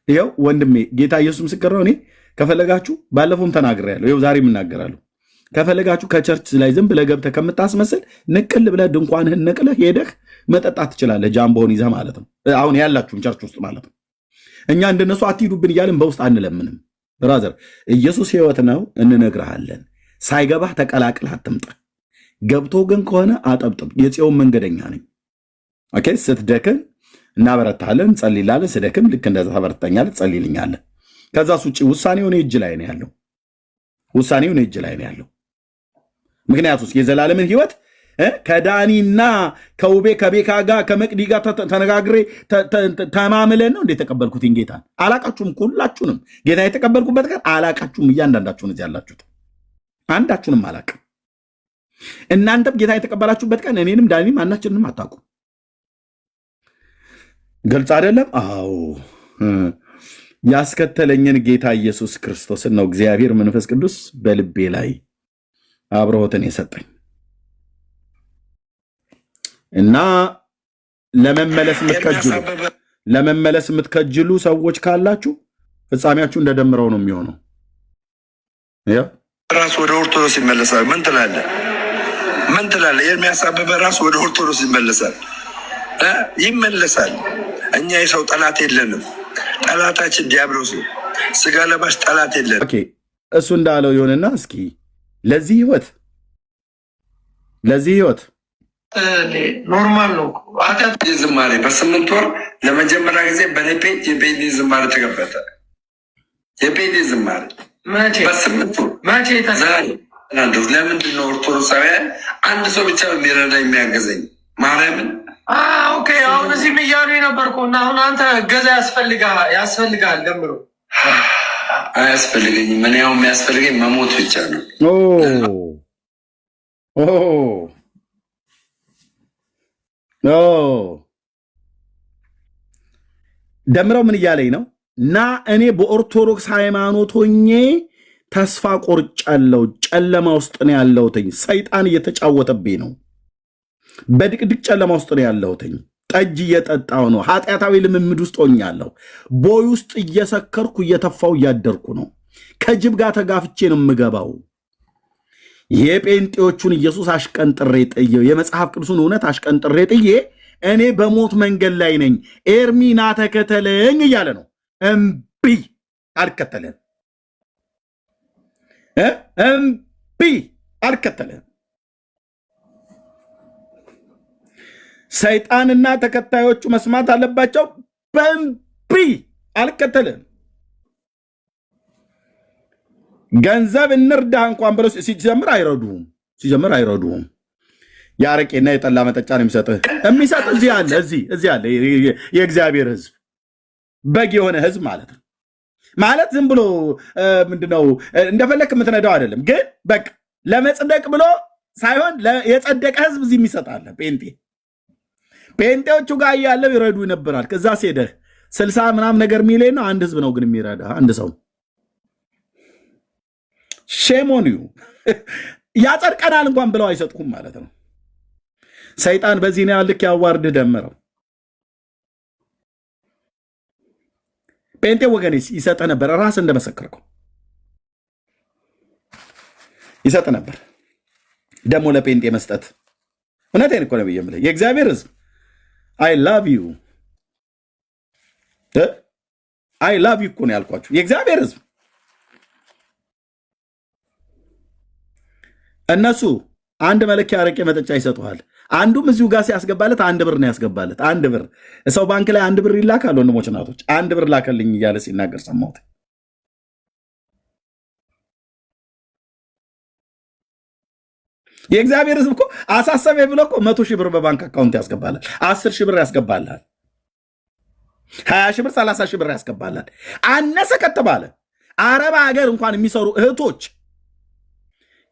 Speaker 2: ይኸው ወንድሜ ጌታ ኢየሱስ ምስክር ነው። እኔ ከፈለጋችሁ ባለፈውም ተናግሬያለሁ፣ ይኸው ዛሬም እናገራለሁ። ከፈለጋችሁ ከቸርች ላይ ዝም ብለህ ገብተህ ከምታስመስል ንቅል ብለህ ድንኳንህን ነቅለህ ሄደህ መጠጣት ትችላለህ። ጃምቦን ይዘህ ማለት ነው። አሁን ያላችሁም ቸርች ውስጥ ማለት ነው። እኛ እንደነሱ አትሂዱብን እያልን በውስጥ አንለምንም። ብራዘር ኢየሱስ ሕይወት ነው፣ እንነግርሃለን። ሳይገባህ ተቀላቅለህ አትምጣ። ገብቶ ግን ከሆነ አጠብጥብ። የጽዮን መንገደኛ ነኝ። ኦኬ ስትደክም እናበረታለን፣ ጸልይላለን። ስደክም ልክ እንደዛ ታበረታኛለህ፣ ጸልይልኛለህ። ከዛስ ውጭ ውሳኔው እኔ እጅ ላይ ነው ያለው። ውሳኔው እኔ እጅ ላይ ነው ያለው። ምክንያቱም የዘላለምን ህይወት ከዳኒና ከውቤ ከቤካ ጋር ከመቅዲ ጋር ተነጋግሬ ተማምለን ነው እንዴ ተቀበልኩት ጌታን? አላቃችሁም። ሁላችሁንም ጌታ የተቀበልኩበት ቀን አላቃችሁም። እያንዳንዳችሁን እዚህ ያላችሁት አንዳችሁንም አላቅም። እናንተም ጌታ የተቀበላችሁበት ቀን እኔንም ዳኒንም አናችንንም አታውቁም። ግልጽ አይደለም? አዎ ያስከተለኝን ጌታ ኢየሱስ ክርስቶስን ነው እግዚአብሔር መንፈስ ቅዱስ በልቤ ላይ አብሮትን የሰጠኝ እና ለመመለስ የምትከጅሉ ሰዎች ካላችሁ ፍጻሜያችሁ እንደደምረው ነው የሚሆነው።
Speaker 1: ራሱ ወደ ኦርቶዶክስ ይመለሳል። ምን ትላለህ? ምን ትላለህ? ኤርሚያስ አበበ ራሱ ወደ ኦርቶዶክስ ይመለሳል። ይመለሳል። እኛ የሰው ጠላት የለንም። ጠላታችን ዲያብሎስ ስጋ ለባሽ ጠላት የለንም።
Speaker 2: እሱ እንዳለው ይሆንና እስኪ ለዚህ ህይወት
Speaker 7: ኖርማል ነው።
Speaker 1: ዝማሬ በ8 ወር ለመጀመሪያ ጊዜ በኔፔጅ የፔጅ ዝማሬ ተከፈተ። የፔጅ ዝማሬ በ8 ወር ዛሬ ለምንድን ነው ኦርቶዶክሳውያን አንድ ሰው ብቻ የሚረዳ የሚያገዘኝ? ማርያምን
Speaker 7: ኦኬ። አሁን እዚህም እያሉ የነበርኩ እና አሁን አንተ እገዛ ያስፈልጋል ደምሮ
Speaker 1: አያስፈልገኝም። እኔ ያው የሚያስፈልገኝ መሞት ብቻ ነው።
Speaker 2: ደምረው ምን እያለኝ ነው? እና እኔ በኦርቶዶክስ ሃይማኖት ሆኜ ተስፋ ቆርጫለሁ። ጨለማ ውስጥ ነው ያለሁትኝ። ሰይጣን እየተጫወተብኝ ነው። በድቅድቅ ጨለማ ውስጥ ነው ያለሁትኝ። ጠጅ እየጠጣው ነው። ኃጢአታዊ ልምምድ ውስጥ ሆኛለሁ። ቦይ ውስጥ እየሰከርኩ እየተፋው እያደርኩ ነው። ከጅብ ጋር ተጋፍቼ ነው የምገባው። የጴንጤዎቹን ኢየሱስ አሽቀንጥሬ ጥዬ የመጽሐፍ ቅዱሱን እውነት አሽቀንጥሬ ጥዬ እኔ በሞት መንገድ ላይ ነኝ። ኤርሚና ተከተለኝ እያለ ነው። እምቢ አልከተለም። እምቢ አልከተለም። ሰይጣንና ተከታዮቹ መስማት አለባቸው። በእምቢ አልከተለም። ገንዘብ እንርዳህ እንኳን ብለው ሲጀምር አይረዱም። የአረቄና የጠላ መጠጫ ነው የሚሰጥህ። የሚሰጥ እዚህ አለ የእግዚአብሔር ሕዝብ በግ የሆነ ሕዝብ ማለት ነው። ማለት ዝም ብሎ ምንድነው እንደፈለክ የምትነዳው አይደለም። ግን በቃ ለመጽደቅ ብሎ ሳይሆን የጸደቀ ሕዝብ እዚህ የሚሰጣለ። ጴንጤዎቹ ጋር እያለው ይረዱ ይነበራል። ከዛ ሴደህ 60 ምናምን ነገር ሚሊዮን ነው። አንድ ሕዝብ ነው ግን የሚረዳ አንድ ሰው። ሼሞኒዩ ያጸድቀናል እንኳን ብለው አይሰጡም ማለት ነው። ሰይጣን በዚህ ነው ልክ ያዋርድ ደምረው። ጴንጤ ወገኔ ይሰጠ ነበር። ራስ እንደመሰከርከው ይሰጥ ነበር። ደግሞ ለጴንጤ መስጠት እውነቴን እኮ ነው ብዬ የእግዚአብሔር ሕዝብ አይ ላቭ ዩ እኮ ነው ያልኳችሁ። የእግዚአብሔር ሕዝብ እነሱ አንድ መለኪያ አረቄ መጠጫ ይሰጡሃል። አንዱም እዚሁ ጋር ሲያስገባለት 1 ብር ነው ያስገባለት። 1 ብር ሰው ባንክ ላይ 1 ብር ይላካል። ወንድሞች እናቶች 1 ብር ላከልኝ እያለ ሲናገር ሰማሁት። የእግዚአብሔር ሕዝብ እኮ አሳሰበ ብሎ እኮ 100 ሺህ ብር በባንክ አካውንት ያስገባላል። 10 ሺህ ብር ያስገባላል። 20 ሺህ ብር 30 ሺህ ብር ያስገባላል። አነሰ ከተባለ አረብ ሀገር እንኳን የሚሰሩ እህቶች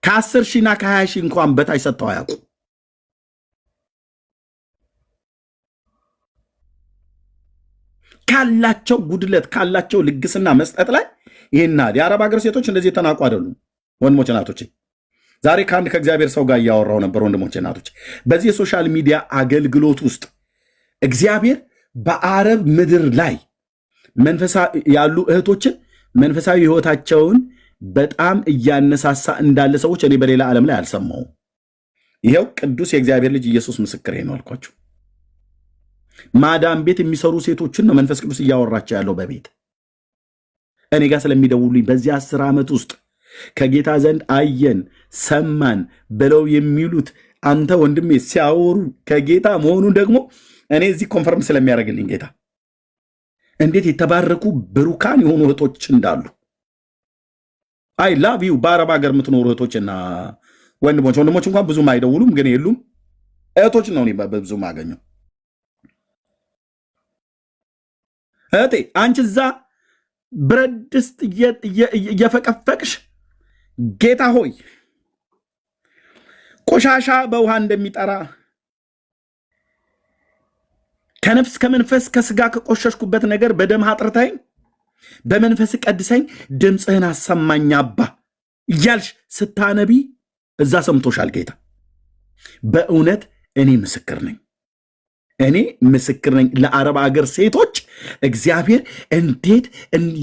Speaker 2: ከ10 ሺህና ከ20 ሺህ እንኳን በታች ሰጥተው አያውቁ። ካላቸው ጉድለት ካላቸው ልግስና መስጠት ላይ ይህና የአረብ ሀገር ሴቶች እንደዚህ የተናቁ አይደሉም። ወንድሞች እናቶች፣ ዛሬ ከአንድ ከእግዚአብሔር ሰው ጋር እያወራው ነበር። ወንድሞች እናቶች፣ በዚህ የሶሻል ሚዲያ አገልግሎት ውስጥ እግዚአብሔር በአረብ ምድር ላይ ያሉ እህቶችን መንፈሳዊ ሕይወታቸውን በጣም እያነሳሳ እንዳለ ሰዎች እኔ በሌላ ዓለም ላይ አልሰማውም። ይሄው ቅዱስ የእግዚአብሔር ልጅ ኢየሱስ ምስክሬ ነው አልኳቸው። ማዳም ቤት የሚሰሩ ሴቶችን ነው መንፈስ ቅዱስ እያወራቸው ያለው በቤት እኔ ጋር ስለሚደውሉኝ በዚህ 10 ዓመት ውስጥ ከጌታ ዘንድ አየን ሰማን ብለው የሚሉት አንተ ወንድሜ ሲያወሩ ከጌታ መሆኑን ደግሞ እኔ እዚህ ኮንፈርም ስለሚያደርግልኝ ጌታ እንዴት የተባረኩ ብሩካን የሆኑ እህቶች እንዳሉ አይ ላቭ ዩ። በአረብ ሀገር የምትኖሩ እህቶችና ወንድሞች እንኳን ብዙም አይደውሉም፣ ግን የሉም እህቶች ነው በብዙ ማገኘው። እህቴ አንቺ እዛ ብረት ድስት እየፈቀፈቅሽ ጌታ ሆይ ቆሻሻ በውሃ እንደሚጠራ ከነፍስ ከመንፈስ ከስጋ ከቆሸሽኩበት ነገር በደም አጥርተኝ በመንፈስ ቀድሰኝ ድምፅህን አሰማኝ አባ እያልሽ ስታነቢ እዛ ሰምቶሻል ጌታ። በእውነት እኔ ምስክር ነኝ። ለአረብ አገር ሴቶች እግዚአብሔር እንዴት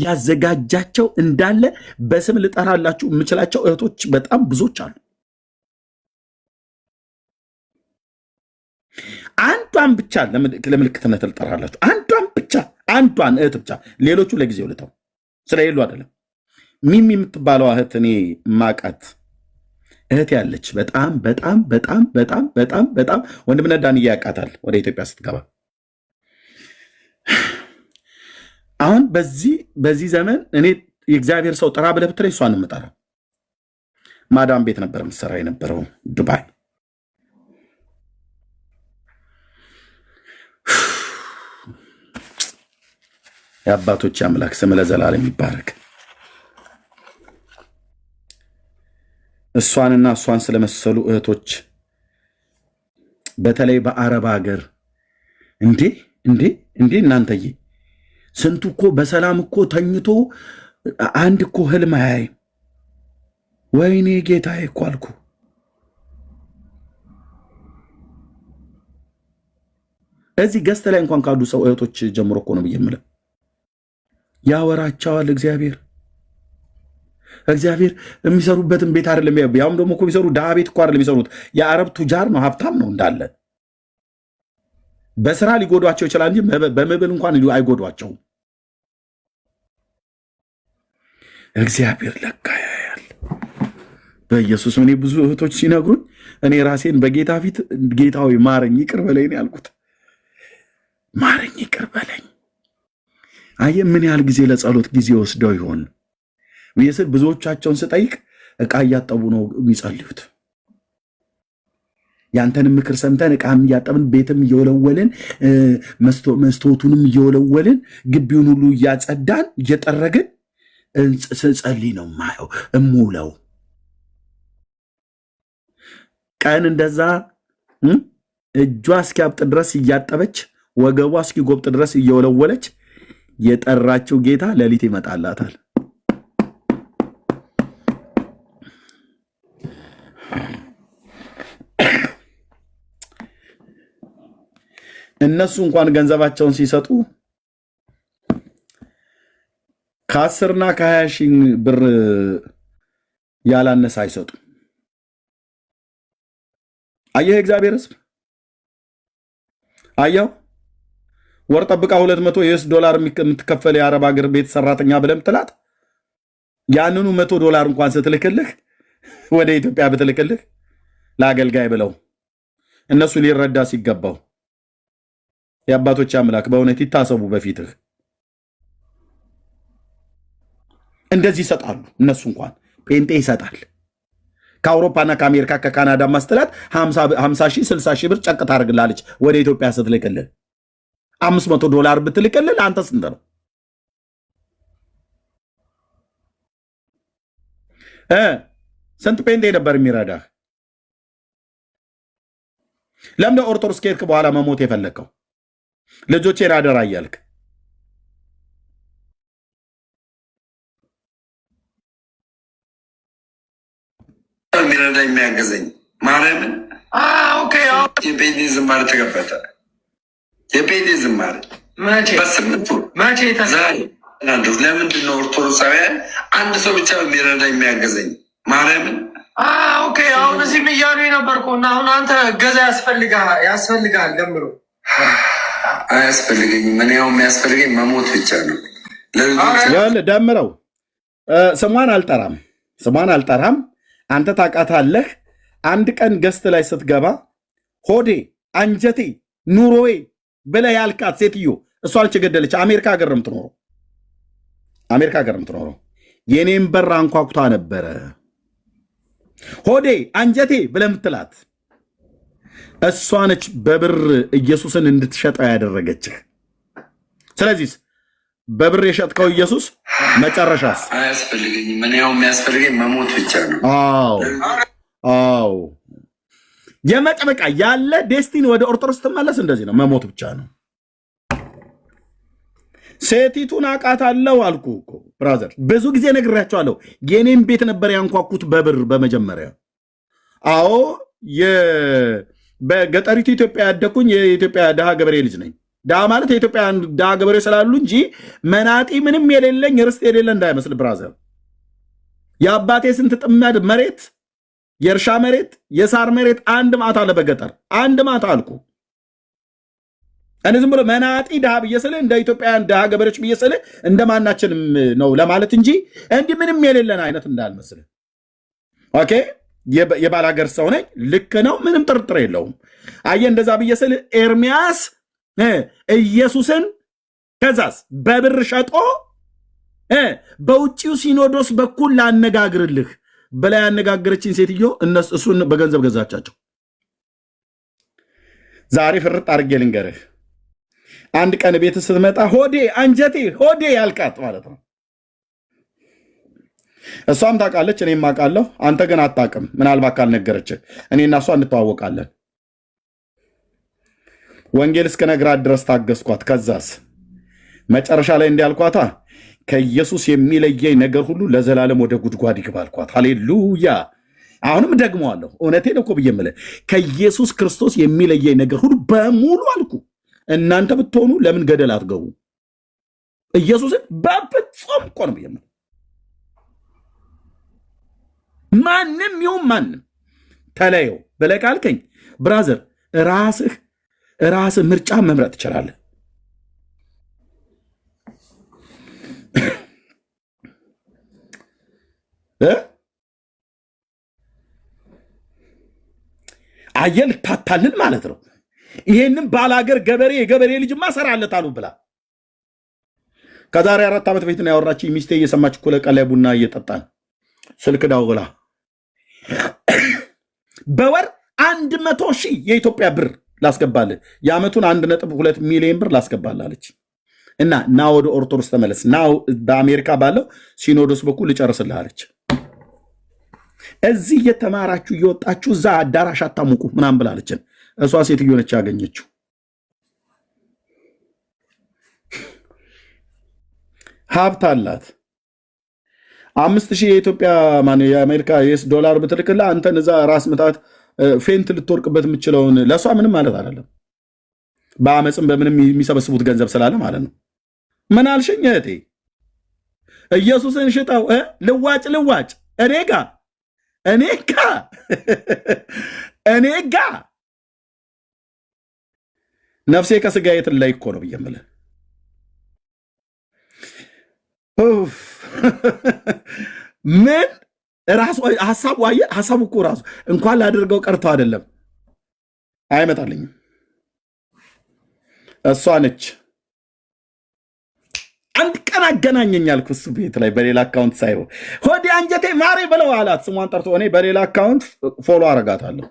Speaker 2: ያዘጋጃቸው እንዳለ በስም ልጠራላችሁ የምችላቸው እህቶች በጣም ብዙዎች አሉ። አንዷን ብቻ ለምልክትነት ልጠራላችሁ። አንዷን እህት ብቻ፣ ሌሎቹ ለጊዜው ልተው ስለሌሉ አይደለም። ሚሚ የምትባለው እህት እኔ ማቃት እህት ያለች በጣም በጣም በጣም በጣም በጣም በጣም ወንድምነት ዳንዬ ያውቃታል ወደ ኢትዮጵያ ስትገባ። አሁን በዚህ ዘመን እኔ የእግዚአብሔር ሰው ጥራ ብለህ ብትለኝ እሷን የምጠራው ማዳም ቤት ነበር የምትሰራ የነበረው ዱባይ። የአባቶች አምላክ ስም ለዘላለም ይባረክ። እሷንና እሷን ስለመሰሉ እህቶች በተለይ በአረብ ሀገር እንዴ እናንተዬ ስንቱ እኮ በሰላም እኮ ተኝቶ አንድ እኮ ህልም አያይም። ወይኔ ጌታዬ እኮ አልኩ። እዚህ ገዝተ ላይ እንኳን ካሉ ሰው እህቶች ጀምሮ እኮ ነው ብዬ የምለው ያወራቸዋል እግዚአብሔር የሚሰሩበትን ቤት አይደለም። ያውም ደግሞ እኮ የሚሰሩ ድሃ ቤት እኮ አይደለም የሚሰሩት። የአረብ ቱጃር ነው፣ ሀብታም ነው እንዳለ። በስራ ሊጎዷቸው ይችላል እንጂ በመብል እንኳን አይጎዷቸውም። እግዚአብሔር ለካ ያያል። በኢየሱስ እኔ ብዙ እህቶች ሲነግሩኝ እኔ ራሴን በጌታ ፊት ጌታዊ ማረኝ ይቅር በለኝ ያልኩት። ማረኝ ይቅር በለኝ። አየህ ምን ያህል ጊዜ ለጸሎት ጊዜ ወስደው ይሆን ስል ብዙዎቻቸውን ስጠይቅ ዕቃ እያጠቡ ነው የሚጸልዩት። ያንተንም ምክር ሰምተን ዕቃም እያጠብን ቤትም እየወለወልን መስታወቱንም እየወለወልን ግቢውን ሁሉ እያጸዳን እየጠረግን ስጸልይ ነው ማየው እሙለው። ቀን እንደዛ እጇ እስኪያብጥ ድረስ እያጠበች ወገቧ እስኪጎብጥ ድረስ እየወለወለች የጠራችው ጌታ ሌሊት ይመጣላታል። እነሱ እንኳን ገንዘባቸውን ሲሰጡ ከ10 እና ከ20 ሺህ ብር ያላነሰ አይሰጡ። አየህ እግዚአብሔር ሕዝብ አየው። ወር ጠብቃ 200 ዩኤስ ዶላር የምትከፈል የአረብ ሀገር ቤት ሰራተኛ ብለም ትላት ያንኑ $100 እንኳን ስትልክልህ ወደ ኢትዮጵያ ብትልክልህ ለአገልጋይ ብለው እነሱ ሊረዳ ሲገባው የአባቶች አምላክ በእውነት ይታሰቡ በፊትህ። እንደዚህ ይሰጣሉ። እነሱ እንኳን ጴንጤ ይሰጣል። ከአውሮፓና ከአሜሪካ ከካናዳ ማስተላት 50 ሺህ 60 ሺህ ብር ጨቅ ታደርግላለች ወደ ኢትዮጵያ ስትልክልህ። $500 ብትልክልህ አንተ ስንት ነው? ስንት ጴንጤ ነበር የሚረዳህ? ለምን ኦርቶዶክስ ከሄድክ በኋላ መሞት የፈለግከው? ልጆቼን አደራ እያልክ
Speaker 1: የሚረዳ የሚያገዘኝ ማርያምን የጴንጤ ዝማሬ ተከፈተ። የጴንጤ ዝማሬ በስምንቱ ዛሬ ለምንድን ነው ኦርቶዶክሳውያን አንድ ሰው ብቻ የሚረዳ የሚያገዘኝ ማርያምን?
Speaker 7: አሁን እዚህም እያሉ የነበርኩ እና አሁን አንተ እገዛ ያስፈልጋል ገምሮ
Speaker 1: አያስፈልገኝም። እኔ ያው የሚያስፈልገኝ መሞት ብቻ ነው።
Speaker 2: ደምረው ስሟን አልጠራም። አንተ ታውቃታለህ። አንድ ቀን ገስት ላይ ስትገባ ሆዴ አንጀቴ ኑሮዬ ብለህ ያልካት ሴትዮ እሷ ነች የገደለች። አሜሪካ ሀገር ነው የምትኖረው። የኔም በር አንኳኩታ ነበረ። ሆዴ አንጀቴ ብለህ የምትላት እሷ ነች በብር ኢየሱስን እንድትሸጠው ያደረገችህ። ስለዚህ በብር የሸጥከው ኢየሱስ መጨረሻስ
Speaker 1: አያስፈልገኝም። እኔ ያው የሚያስፈልገኝ መሞት ብቻ ነው።
Speaker 2: አዎ የመጨረሻ ያለ ዴስቲኒ ወደ ኦርቶዶክስ ትመለስ እንደዚህ ነው፣ መሞት ብቻ ነው። ሴቲቱን አውቃታለሁ አልኩ እኮ ብራዘር፣ ብዙ ጊዜ ነግሬያቸዋለሁ። የኔም ቤት ነበር ያንኳኩት በብር በመጀመሪያ። አዎ በገጠሪቱ ኢትዮጵያ ያደኩኝ የኢትዮጵያ ድሃ ገበሬ ልጅ ነኝ። ድሃ ማለት የኢትዮጵያ ድሃ ገበሬ ስላሉ እንጂ መናጢ ምንም የሌለኝ ርስት የሌለ እንዳይመስል ብራዘር። የአባቴ ስንት ጥመድ መሬት፣ የእርሻ መሬት፣ የሳር መሬት አንድ ማታ አለ በገጠር አንድ ማታ አልኩ። እኔ ዝም ብሎ መናጢ ድሃ ብዬ ስልህ እንደ ኢትዮጵያውያን ድሃ ገበሬዎች ብዬ ስልህ እንደማናችንም ነው ለማለት እንጂ እንዲህ ምንም የሌለን አይነት እንዳልመስልህ። ኦኬ የባላገር ሰው ነኝ። ልክ ነው፣ ምንም ጥርጥር የለውም። አየህ እንደዛ ብዬ ስልህ ኤርሚያስ ኢየሱስን ከዛስ በብር ሸጦ በውጭው ሲኖዶስ በኩል ላነጋግርልህ ብላ ያነጋገረችኝ ሴትዮ እሱን በገንዘብ ገዛቻቸው። ዛሬ ፍርጥ አድርጌ ልንገርህ፣ አንድ ቀን ቤት ስትመጣ ሆዴ አንጀቴ ሆዴ ያልቃት ማለት ነው። እሷም ታውቃለች፣ እኔም አውቃለሁ። አንተ ግን አታውቅም፣ ምናልባት ካልነገረችህ። እኔና እሷ እንተዋወቃለን። ወንጌል እስከ ነግራት ድረስ ታገስኳት። ከዛስ መጨረሻ ላይ እንዲያልኳታ ከኢየሱስ የሚለየኝ ነገር ሁሉ ለዘላለም ወደ ጉድጓድ ይግባ አልኳት። ሃሌሉያ። አሁንም ደግመዋለሁ፣ እውነቴን እኮ ብዬ የምልህ ከኢየሱስ ክርስቶስ የሚለየኝ ነገር ሁሉ በሙሉ አልኩ። እናንተ ብትሆኑ ለምን ገደል አትገቡ? ኢየሱስን በፍጹም እኮ ነው ብዬ የምልህ። ማንም ይሁን ማንም ተለየው ብለህ ካልከኝ ብራዘር ራስህ ምርጫ መምረጥ ትችላለህ። አየህ ልታታልል ማለት ነው። ይሄንን ባላገር ገበሬ የገበሬ ልጅማ እሰራለታለሁ ብላ ከዛሬ 4 ዓመት በፊት ነው ያወራችኝ። ሚስቴ እየሰማች እኮ ለቀን ላይ ቡና እየጠጣን ስልክ ደውላ በወር 100,000 የኢትዮጵያ ብር ላስገባልህ፣ የዓመቱን 1.2 ሚሊዮን ብር ላስገባልህ አለች። እና ና ወደ ኦርቶዶክስ ተመለስ፣ ና በአሜሪካ ባለው ሲኖዶስ በኩል ልጨርስልህ አለች። እዚህ እየተማራችሁ እየወጣችሁ እዛ አዳራሽ አታሙቁ ምናምን ብላለችን። እሷ ሴትዮ ነች ያገኘችው። ሀብት አላት። 5,000 የኢትዮጵያ የአሜሪካ ዩኤስ ዶላር ብትልክላ አንተን እዛ ራስ ምታት ፌንት ልትወርቅበት የምችለውን ለእሷ ምንም ማለት አይደለም። በአመፅም በምንም የሚሰበስቡት ገንዘብ ስላለ ማለት ነው። ምን አልሽኝ እህቴ? ኢየሱስን ሽጠው ልዋጭ እኔ ጋ ነፍሴ ከስጋ የትላይ እኮ ነው ብዬ የምልህ። ምን ራሱ ሀሳቡ እኮ ራሱ እንኳን ላደርገው ቀርቶ አይደለም አይመጣልኝም። እሷ ነች አንድ ቀን አገናኘኛል እሱ ቤት ላይ በሌላ አካውንት ሳይሆን ሆዴ አንጀቴ ማሬ ብለው አላት። ስሟን ጠርቶ እኔ በሌላ አካውንት ፎሎ አረጋታለሁ።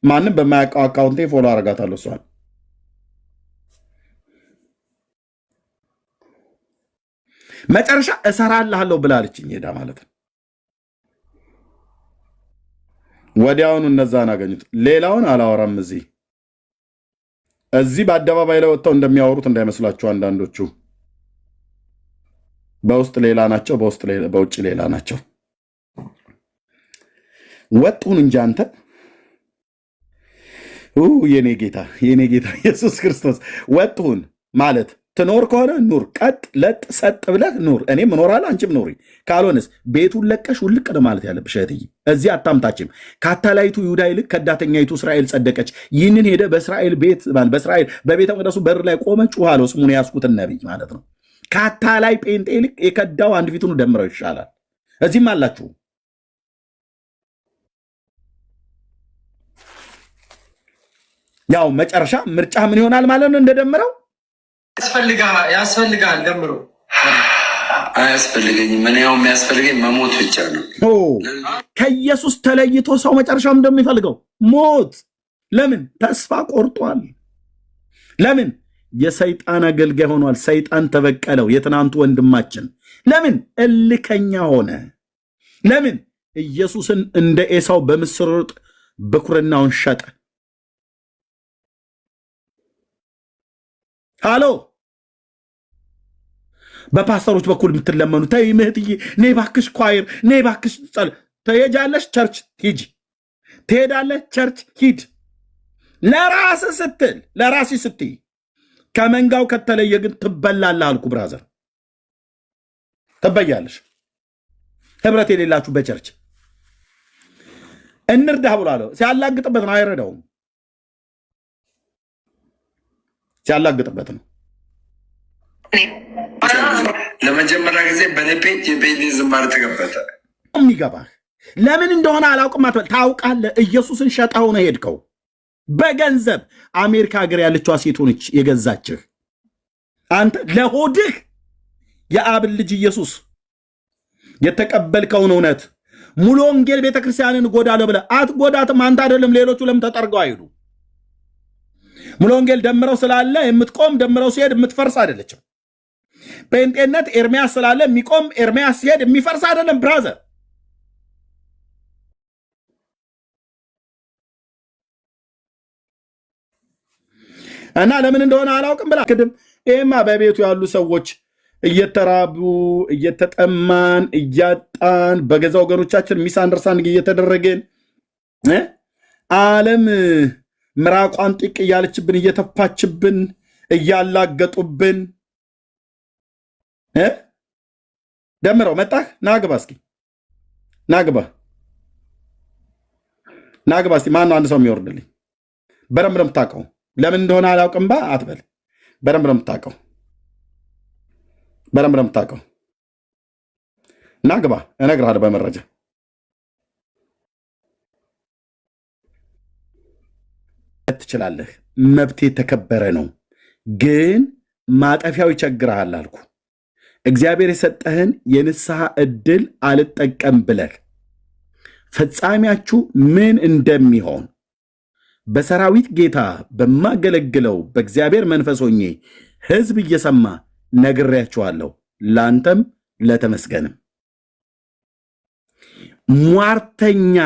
Speaker 2: ማንም በማያውቀው አካውንቴ ፎሎ አረጋታለሁ። እሷን መጨረሻ እሰራልሃለሁ ብላለችኝ ሄዳ ማለት ነው። ወዲያውኑ እነዛን አገኙት። ሌላውን አላወራም። እዚህ በአደባባይ ላይ ወጥተው እንደሚያወሩት እንዳይመስላችሁ አንዳንዶቹ በውስጥ ሌላ ናቸው፣ በውጭ ሌላ ናቸው። ወጡን እንጂ አንተ የኔ ጌታ ኢየሱስ ክርስቶስ ወጡን ማለት ትኖር ከሆነ ኑር፣ ቀጥ ለጥ ሰጥ ብለህ ኑር። እኔም እኖራለሁ፣ አንቺም ኑሪ። ካልሆነስ ቤቱን ለቀሽ ውልቅ ነው ማለት ያለብሽ እህትዬ። እዚህ አታምታችም። ከአታላይቱ ይሁዳ ይልቅ ከዳተኛይቱ እስራኤል ጸደቀች። ይህንን ሄደ በእስራኤል በቤተ መቅደሱ በር ላይ ቆመ ጩኸ አለው፣ ስሙን ያስኩትን ነቢይ ማለት ነው። ከአታላይ ጴንጤ ይልቅ የከዳው አንድ ፊቱን ደምረው ይሻላል። እዚህም አላችሁ። ያው መጨረሻ ምርጫ ምን ይሆናል ማለት ነው? እንደደምረው
Speaker 7: ያስፈልጋል። ደምሮ
Speaker 1: አያስፈልገኝም። እኔ ያው የሚያስፈልገኝ መሞት ብቻ ነው።
Speaker 2: ከኢየሱስ ተለይቶ ሰው መጨረሻም እንደሚፈልገው ሞት ለምን? ተስፋ ቆርጧል። ለምን? የሰይጣን አገልጋይ ሆኗል። ሰይጣን ተበቀለው። የትናንቱ ወንድማችን ለምን? እልከኛ ሆነ። ለምን? ኢየሱስን እንደ ኤሳው በምስር ወጥ ብኩርናውን ሸጠ። ሃሎ፣ በፓስተሮች በኩል የምትለመኑ ተይ ምህትዬ፣ ነይ እባክሽ ኳይር፣ ነይ እባክሽ ጸል ትሄጃለሽ፣ ቸርች ሂጂ፣ ትሄዳለሽ፣ ቸርች ሂድ። ለራስህ ስትል ለራስህ ስትይ ከመንጋው ከተለየ ግን ትበላለህ አልኩ። ብራዘር ትበያለሽ። ህብረት የሌላችሁ በቸርች እንርዳህ ብሏለሁ። ሲያላግጥበት ነው፣ አይረዳውም። ሲያላግጥበት ነው።
Speaker 1: ለመጀመሪያ ጊዜ በኔፔጅ የቤሊ ዝማሬ ተከፈተ።
Speaker 2: የሚገባህ ለምን እንደሆነ አላውቅም አትበል። ታውቃለህ፣ ኢየሱስን ሸጠኸው ነው ሄድከው። በገንዘብ አሜሪካ ሀገር ያለችዋ ሴት ሆነች የገዛችህ። አንተ ለሆድህ የአብን ልጅ ኢየሱስ የተቀበልከውን እውነት ሙሉ ወንጌል ቤተክርስቲያንን እጎዳለሁ ብለህ አትጎዳትም። አንተ አይደለም ሌሎቹ ለምን ተጠርገው አይሄዱ? ሙሉ ወንጌል ደምረው ስላለ የምትቆም ደምረው ሲሄድ የምትፈርስ አይደለችም። ጴንጤነት ኤርሚያስ ስላለ የሚቆም ኤርሚያስ ሲሄድ የሚፈርስ አይደለም ብራዘር። እና ለምን እንደሆነ አላውቅም ብላ ክድም። ይሄማ በቤቱ ያሉ ሰዎች እየተራቡ እየተጠማን እያጣን በገዛ ወገኖቻችን ሚስ አንደርስታንዲንግ እየተደረግን ዓለም ምራቋን ጢቅ እያለችብን እየተፋችብን እያላገጡብን ደምረው መጣህ። ናግባ እስኪ ናግባ እስኪ ማነው አንድ ሰው የሚወርድልኝ? በደንብ ነው የምታውቀው። ለምን እንደሆነ አላውቅም ባ አትበል። በደንብ ነው የምታውቀው። ናግባ እነግርሃለሁ በመረጃ ትችላለህ። መብቴ የተከበረ ነው፣ ግን ማጠፊያው ይቸግርሃል አልኩ። እግዚአብሔር የሰጠህን የንስሐ ዕድል አልጠቀም ብለህ ፍጻሜያችሁ ምን እንደሚሆን በሰራዊት ጌታ በማገለግለው በእግዚአብሔር መንፈስ ሆኜ ሕዝብ እየሰማ ነግሬያችኋለሁ። ላንተም ለተመስገንም ሟርተኛ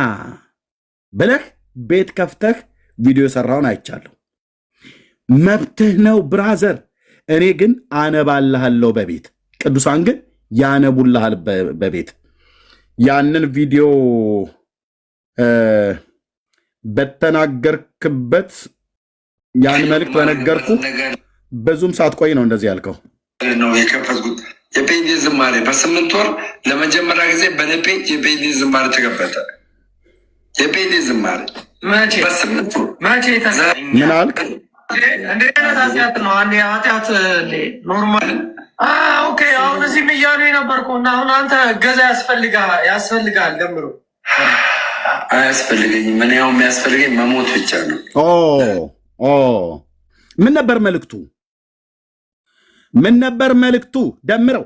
Speaker 2: ብለህ ቤት ከፍተህ ቪዲዮ የሰራውን አይቻለሁ። መብትህ ነው ብራዘር። እኔ ግን አነባልሃለሁ በቤት ቅዱሳን ግን ያነቡልሃል በቤት። ያንን ቪዲዮ በተናገርክበት ያን መልእክት በነገርኩ ብዙም ሳትቆይ ነው እንደዚህ ያልከው
Speaker 1: ነው የከፈትኩት። የፔንቴ ዝማሬ በ8 ወር ለመጀመሪያ ጊዜ በፔንቴ የፔንቴ ዝማሬ ተከፈተ። የፔንቴ ዝማሬ በ8 ወር
Speaker 2: ምን አልክ?
Speaker 7: እንደ አይነት ኃጢአት ነው። አንዴ ኃጢአት ኖርማል። ኦኬ አሁን እዚህም እያሉ የነበርኩ እና አሁን አንተ እገዛ ያስፈልጋል ደምሮ
Speaker 1: አያስፈልገኝም። ምን ያው የሚያስፈልገኝ መሞት ብቻ ነው።
Speaker 2: ምን ነበር መልእክቱ? ደምረው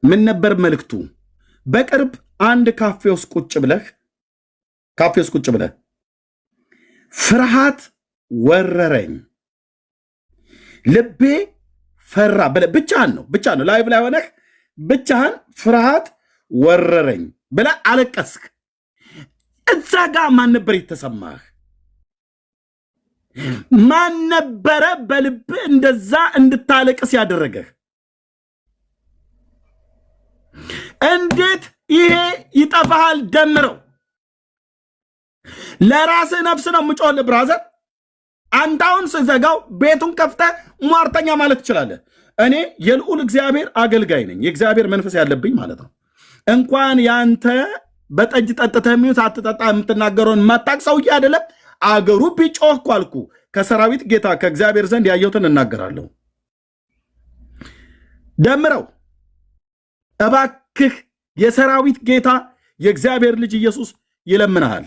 Speaker 2: ምን ነበር መልእክቱ? በቅርብ አንድ ካፌ ውስጥ ቁጭ ብለህ ፍርሃት ወረረኝ፣ ልቤ ፈራ ብለህ ብቻህን ነው ላይቭ ላይ ሆነህ ብቻህን ፍርሃት ወረረኝ ብለህ አለቀስክ። እዛ ጋር ማን ነበር የተሰማህ? ማን ነበረ በልብህ እንደዛ እንድታለቅስ ያደረገህ? እንዴት ይሄ ይጠፋሃል? ደምረው ለራስህ ነፍስ ነው የምጮህልህ ብራዘር። አንተ አሁን ስዘጋው ቤቱን ከፍተህ ሟርተኛ ማለት ትችላለህ። እኔ የልዑል እግዚአብሔር አገልጋይ ነኝ፣ የእግዚአብሔር መንፈስ ያለብኝ ማለት ነው። እንኳን ያንተ በጠጅ ጠጥተህ የሚሆን ሳትጠጣ የምትናገረውን ማታቅ ሰውዬ አይደለም። አገሩ ቢጮህ እኮ አልኩ ከሰራዊት ጌታ ከእግዚአብሔር ዘንድ ያየሁትን እናገራለሁ። ደምረው እባክህ የሰራዊት ጌታ የእግዚአብሔር ልጅ ኢየሱስ ይለምንሃል።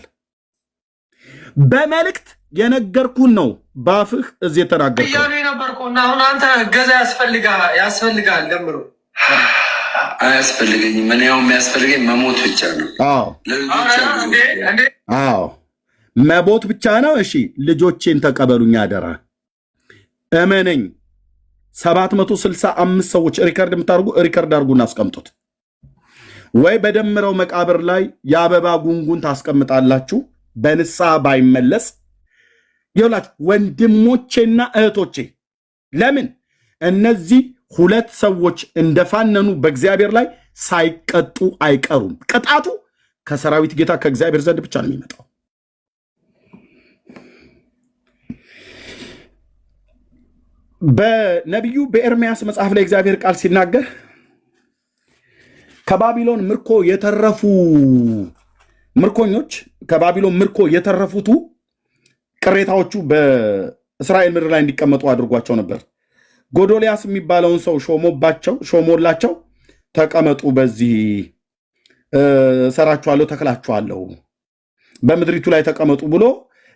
Speaker 2: በመልእክት የነገርኩን ነው ባፍህ እዚህ የተናገርከው
Speaker 7: እያሉ የነበርኩ እና አሁን አንተ እገዛ ያስፈልጋል ደምሮ
Speaker 1: አያስፈልገኝም። ምን ያው የሚያስፈልገኝ መሞት ብቻ ነው።
Speaker 2: አዎ መቦት ብቻ ነው። እሺ ልጆቼን ተቀበሉኝ አደራ። እመነኝ 765 ሰዎች ሪከርድ የምታደርጉ ሪከርድ አድርጉና አስቀምጡት። ወይ በደምረው መቃብር ላይ የአበባ ጉንጉን ታስቀምጣላችሁ። በንስሐ ባይመለስ ይኸውላችሁ ወንድሞቼና እህቶቼ፣ ለምን እነዚህ ሁለት ሰዎች እንደፋነኑ በእግዚአብሔር ላይ ሳይቀጡ አይቀሩም። ቅጣቱ ከሰራዊት ጌታ ከእግዚአብሔር ዘንድ ብቻ ነው የሚመጣው። በነቢዩ በኤርምያስ መጽሐፍ ላይ እግዚአብሔር ቃል ሲናገር ከባቢሎን ምርኮ የተረፉ ምርኮኞች ከባቢሎን ምርኮ የተረፉቱ ቅሬታዎቹ በእስራኤል ምድር ላይ እንዲቀመጡ አድርጓቸው ነበር። ጎዶልያስ የሚባለውን ሰው ሾሞላቸው ተቀመጡ፣ በዚህ እሰራችኋለሁ፣ ተክላችኋለሁ፣ በምድሪቱ ላይ ተቀመጡ ብሎ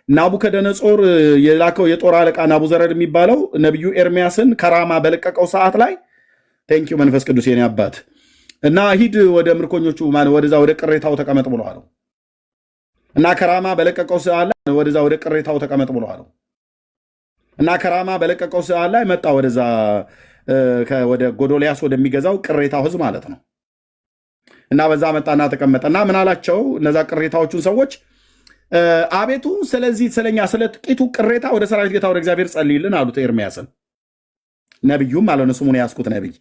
Speaker 2: ናቡከደነጾር የላከው የጦር አለቃ ናቡዘረድ የሚባለው ነቢዩ ኤርምያስን ከራማ በለቀቀው ሰዓት ላይ ቴንኪው መንፈስ ቅዱስ የኔ አባት እና ሂድ ወደ ምርኮኞቹ ወደዛ ወደ ቅሬታው ተቀመጥ ብሎ አለው እና ከራማ በለቀቀው ሰዓት ላይ ወደዛ ወደ ቅሬታው ተቀመጥ ብሎ አለው እና ከራማ በለቀቀው ሰዓት ላይ መጣ ወደዛ ወደ ጎዶልያስ ወደሚገዛው ቅሬታው ህዝብ ማለት ነው። እና በዛ መጣና ተቀመጠና ምን አላቸው እነዛ ቅሬታዎቹን ሰዎች አቤቱ ስለዚህ ስለኛ ስለ ጥቂቱ ቅሬታ ወደ ሰራዊት ጌታ ወደ እግዚአብሔር ጸልይልን አሉት ኤርምያስን። ነቢዩም አለ ነው ስሙን ያስኩት ነቢይ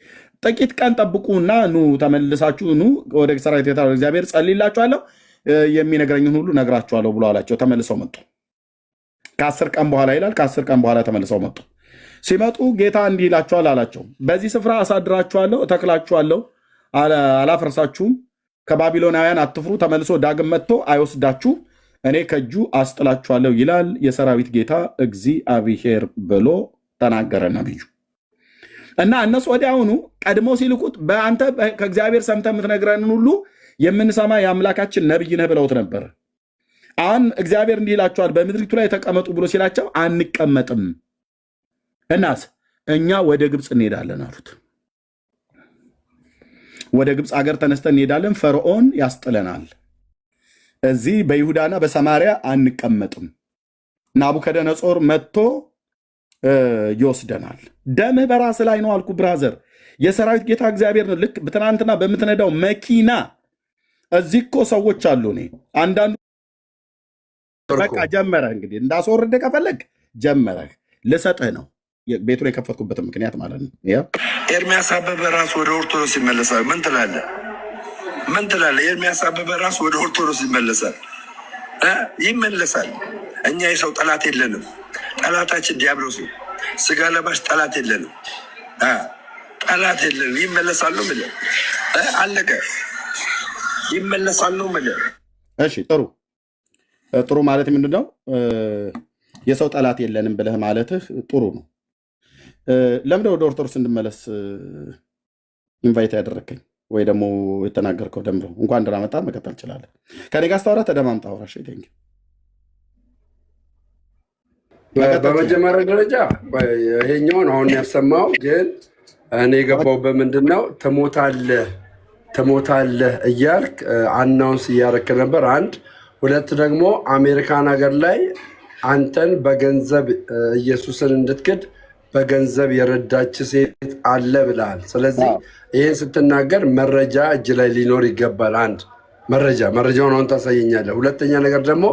Speaker 2: ጥቂት ቀን ጠብቁና ኑ ተመልሳችሁ ኑ ወደ ሰራዊት ጌታ ወደ እግዚአብሔር ጸልይላችኋለሁ የሚነግረኝን ሁሉ ነግራችኋለሁ ብሎ አላቸው። ተመልሰው መጡ። ከ10 ቀን በኋላ ይላል ከ10 ቀን በኋላ ተመልሰው መጡ። ሲመጡ ጌታ እንዲህ ይላችኋል አላቸው፣ በዚህ ስፍራ አሳድራችኋለሁ፣ እተክላችኋለሁ፣ አላፈርሳችሁም። ከባቢሎናውያን አትፍሩ፣ ተመልሶ ዳግም መጥቶ አይወስዳችሁ፣ እኔ ከእጁ አስጥላችኋለሁ ይላል የሰራዊት ጌታ እግዚአብሔር ብሎ ተናገረ ነብዩ። እና እነሱ ወዲያውኑ ቀድሞ ሲልኩት በአንተ ከእግዚአብሔር ሰምተህ የምትነግረንን ሁሉ የምንሰማ የአምላካችን ነብይ ነህ ብለውት ነበር። አሁን እግዚአብሔር እንዲህ ይላቸዋል በምድሪቱ ላይ ተቀመጡ ብሎ ሲላቸው አንቀመጥም፣ እናስ እኛ ወደ ግብፅ እንሄዳለን አሉት። ወደ ግብፅ ሀገር ተነስተን እንሄዳለን፣ ፈርዖን ያስጥለናል፣ እዚህ በይሁዳና በሰማሪያ አንቀመጥም፣ ናቡከደነጾር መጥቶ ይወስደናል። ደምህ በራስህ ላይ ነው አልኩ ብራዘር። የሰራዊት ጌታ እግዚአብሔር ነው። ልክ ትናንትና በምትነዳው መኪና እዚህ እኮ ሰዎች አሉ። እኔ አንዳንዱ በቃ ጀመረ እንግዲህ እንዳስወርደ ከፈለግ ጀመረ ልሰጥህ ነው ቤቱን የከፈትኩበትን ምክንያት ማለት ነው።
Speaker 1: ኤርሚያስ አበበ ራሱ ወደ ኦርቶዶክስ ይመለሳል። ምን ትላለህ? ምን ትላለህ? ኤርሚያስ አበበ ራሱ ወደ ኦርቶዶክስ ይመለሳል። ይመለሳል። እኛ የሰው ጠላት የለንም። ጠላታችን ዲያብሎስ ነው። ስጋ ለባሽ ጠላት የለንም። ጠላት የለንም። ይመለሳሉ ምለ አለቀ። ይመለሳሉ ምለ።
Speaker 2: እሺ ጥሩ ጥሩ ማለት ምንድነው? የሰው ጠላት የለንም ብለህ ማለትህ ጥሩ ነው። ለምን ወደ ኦርቶዶክስ እንድመለስ ኢንቫይት ያደረከኝ ወይ ደግሞ የተናገርከው ደምሮ እንኳን ደህና መጣ። መቀጠል ትችላለህ። ከኔ ጋር ስታወራ ተደማምጣ አውራ። እሺ ቴንክ
Speaker 3: በመጀመሪያ ደረጃ ይሄኛውን አሁን ያሰማው ግን እኔ የገባው በምንድን ነው ትሞታለህ እያልክ አናውንስ እያረክ ነበር። አንድ ሁለት ደግሞ አሜሪካን ሀገር ላይ አንተን በገንዘብ ኢየሱስን እንድትክድ በገንዘብ የረዳች ሴት አለ ብለሃል። ስለዚህ ይህን ስትናገር መረጃ እጅ ላይ ሊኖር ይገባል። አንድ መረጃውን አሁን ታሳየኛለህ። ሁለተኛ ነገር ደግሞ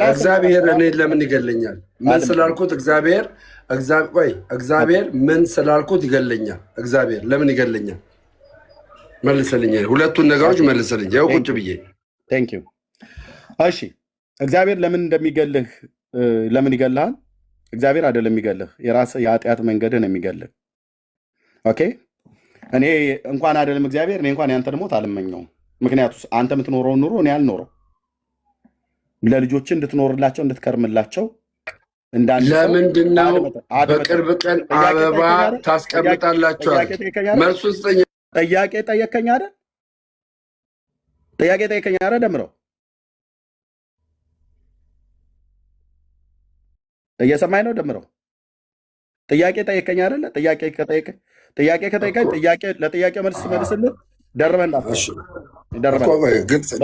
Speaker 3: እግዚአብሔር እኔን ለምን ይገለኛል? ምን ስላልኩት እግዚአብሔር ምን ስላልኩት ይገለኛል? እግዚአብሔር ለምን ይገለኛል? መልስልኝ። ሁለቱን ነገሮች መልስልኝ። ያው ቁጭ ብዬ
Speaker 2: እሺ እግዚአብሔር ለምን እንደሚገልህ ለምን ይገልሃል? እግዚአብሔር አይደለም የሚገልህ፣ የራስህ የኃጢአት መንገድህ ነው የሚገልህ። ኦኬ እኔ እንኳን አይደለም እግዚአብሔር እኔ እንኳን ያንተን ሞት አልመኘውም። ምክንያቱም አንተ የምትኖረው ኑሮ እኔ አልኖረው። ለልጆች እንድትኖርላቸው እንድትከርምላቸው
Speaker 3: ለምንድን ነው በቅርብ ቀን አበባ ታስቀምጣላችኋል? መልሱ
Speaker 2: ጥያቄ ጠየከኝ አይደል? ጥያቄ ጠየከኝ አይደል? ደምረው እየሰማኝ ነው? ደምረው ጥያቄ ጠየከኝ አይደል? ጥያቄ ከጠየቀኝ ለጥያቄ መልስ መልስልህ። ደርበህ እንዳትል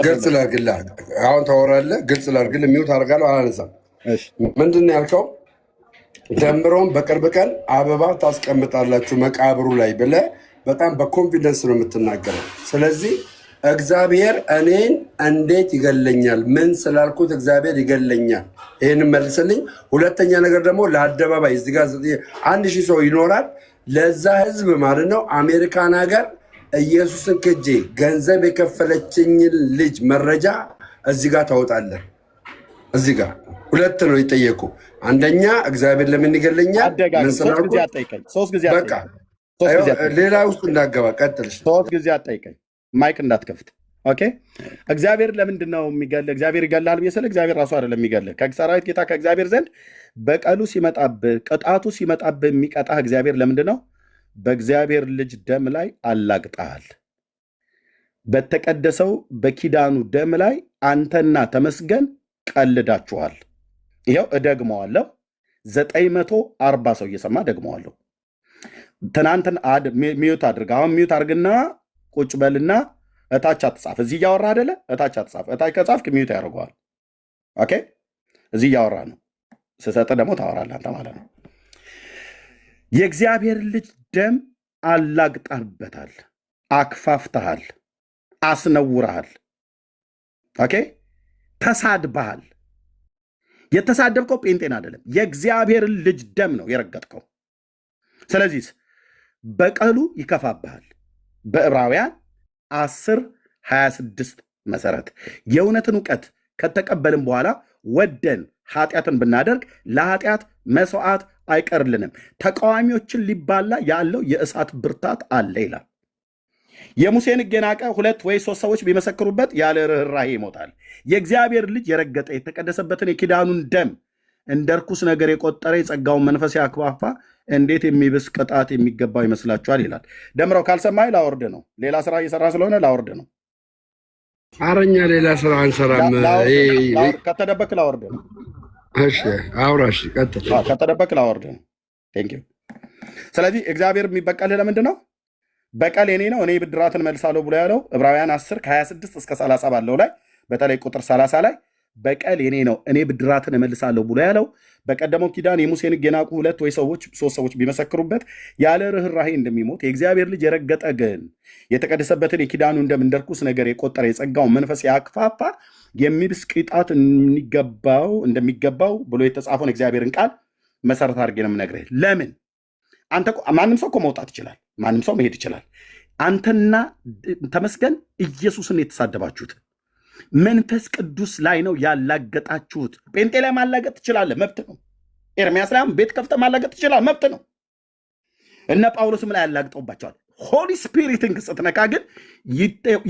Speaker 3: ግልጽ ላድርግልህ። አሁን ታወራለህ። ግልጽ ላድርግልህ። ሚውት አደርጋለሁ፣ አላነሳም። ምንድን ነው ያልከው? ደምረውን በቅርብ ቀን አበባ ታስቀምጣላችሁ መቃብሩ ላይ ብለህ በጣም በኮንፊደንስ ነው የምትናገረው። ስለዚህ እግዚአብሔር እኔን እንዴት ይገለኛል? ምን ስላልኩት እግዚአብሔር ይገለኛል? ይህን መልስልኝ። ሁለተኛ ነገር ደግሞ ለአደባባይ እዚህ ጋር 1000 ሰው ይኖራል። ለዛ ህዝብ ማለት ነው አሜሪካን ሀገር ኢየሱስን ክጄ ገንዘብ የከፈለችኝን ልጅ መረጃ እዚህ ጋር ታወጣለህ። እዚህ ጋር ሁለት ነው የጠየቁ። አንደኛ እግዚአብሔር ለምን ይገለኛል? ምን ስላልኩት? በቃ ሌላ ውስጥ እንዳገባ ቀጥል።
Speaker 2: 3 ጊዜ አጠይቀኝ። ማይክ እንዳትከፍት። ኦኬ። እግዚአብሔር ለምንድን ነው የሚገልህ? እግዚአብሔር ይገላል ብዬ ስለ እግዚአብሔር ራሱ አይደለም የሚገልህ። ከሰራዊት ጌታ ከእግዚአብሔር ዘንድ በቀሉ ሲመጣብህ፣ ቅጣቱ ሲመጣብህ የሚቀጣህ እግዚአብሔር ለምንድን ነው? በእግዚአብሔር ልጅ ደም ላይ አላግጠሃል። በተቀደሰው በኪዳኑ ደም ላይ አንተና ተመስገን ቀልዳችኋል። ይኸው እደግመዋለሁ። 940 ሰው እየሰማ ደግመዋለሁ። ትናንትን ሚዩት አድርግ። አሁን ሚዩት አድርግና ቁጭ በልና እታች አትጻፍ። እዚህ እያወራ አይደለ? እታች አትጻፍ። እታች ከጻፍክ ሚዩት ያደርገዋል። ኦኬ። እዚህ እያወራ ነው። ስሰጥ ደግሞ ታወራለህ አንተ ማለት ነው። የእግዚአብሔር ልጅ ደም አላግጠህበታል፣ አክፋፍተሃል፣ አስነውረሃል። ኦኬ። ተሳድበሃል። የተሳደብከው ጴንጤን አይደለም፣ የእግዚአብሔርን ልጅ ደም ነው የረገጥከው። ስለዚህ በቀሉ ይከፋብሃል። በዕብራውያን 10:26 መሰረት የእውነትን እውቀት ከተቀበልን በኋላ ወደን ኃጢአትን ብናደርግ ለኃጢአት መስዋዕት አይቀርልንም፣ ተቃዋሚዎችን ሊባላ ያለው የእሳት ብርታት አለ ይላል። የሙሴን ሕግ የናቀ 2 ወይ 3 ሰዎች ቢመሰክሩበት ያለ ርኅራኄ ይሞታል። የእግዚአብሔር ልጅ የረገጠ የተቀደሰበትን የኪዳኑን ደም እንደ ርኩስ ነገር የቆጠረ የጸጋውን መንፈስ ያክፋፋ እንዴት የሚብስ ቅጣት የሚገባው ይመስላችኋል? ይላል። ደምረው ካልሰማይ ላወርድ ነው። ሌላ ስራ እየሰራ ስለሆነ ላወርድ ነው።
Speaker 3: አረኛ ሌላ ስራ አንሰራም።
Speaker 2: ከተደበክ ላወርድ ነው።
Speaker 3: እሺ አውራሽ ቀጥል።
Speaker 2: ከተደበክ ላወርድ ነው። ቴንክ ዩ። ስለዚህ እግዚአብሔር የሚበቀልህ ለምንድን ነው? በቀል የኔ ነው እኔ ብድራትን መልሳለሁ ብሎ ያለው ዕብራውያን 10:26 እስከ 30 ባለው ላይ በተለይ ቁጥር 30 ላይ በቀል የኔ ነው እኔ ብድራትን እመልሳለሁ ብሎ ያለው በቀደመው ኪዳን የሙሴን ሕግ የናቁ 2 ወይ 3 ሰዎች ቢመሰክሩበት ያለ ርኅራኄ እንደሚሞት የእግዚአብሔር ልጅ የረገጠ ግን የተቀደሰበትን የኪዳኑን ደም እንደ ርኩስ ነገር የቆጠረ የጸጋውን መንፈስ ያክፋፋ የሚብስ ቅጣት እንደሚገባው ብሎ የተጻፈውን እግዚአብሔርን ቃል መሰረት አድርጌ ነው የምነግርህ። ለምን አንተ ማንም ሰው እኮ መውጣት ይችላል፣ ማንም ሰው መሄድ ይችላል። አንተና ተመስገን ኢየሱስን የተሳደባችሁት መንፈስ ቅዱስ ላይ ነው ያላገጣችሁት። ጴንጤ ላይ ማላገጥ ትችላለህ፣ መብት ነው። ኤርሚያስ ላይ ቤት ከፍተህ ማላገጥ ትችላለህ፣ መብት ነው። እነ ጳውሎስም ላይ ያላግጠውባቸዋል። ሆሊ ስፒሪትን ስትነካ ግን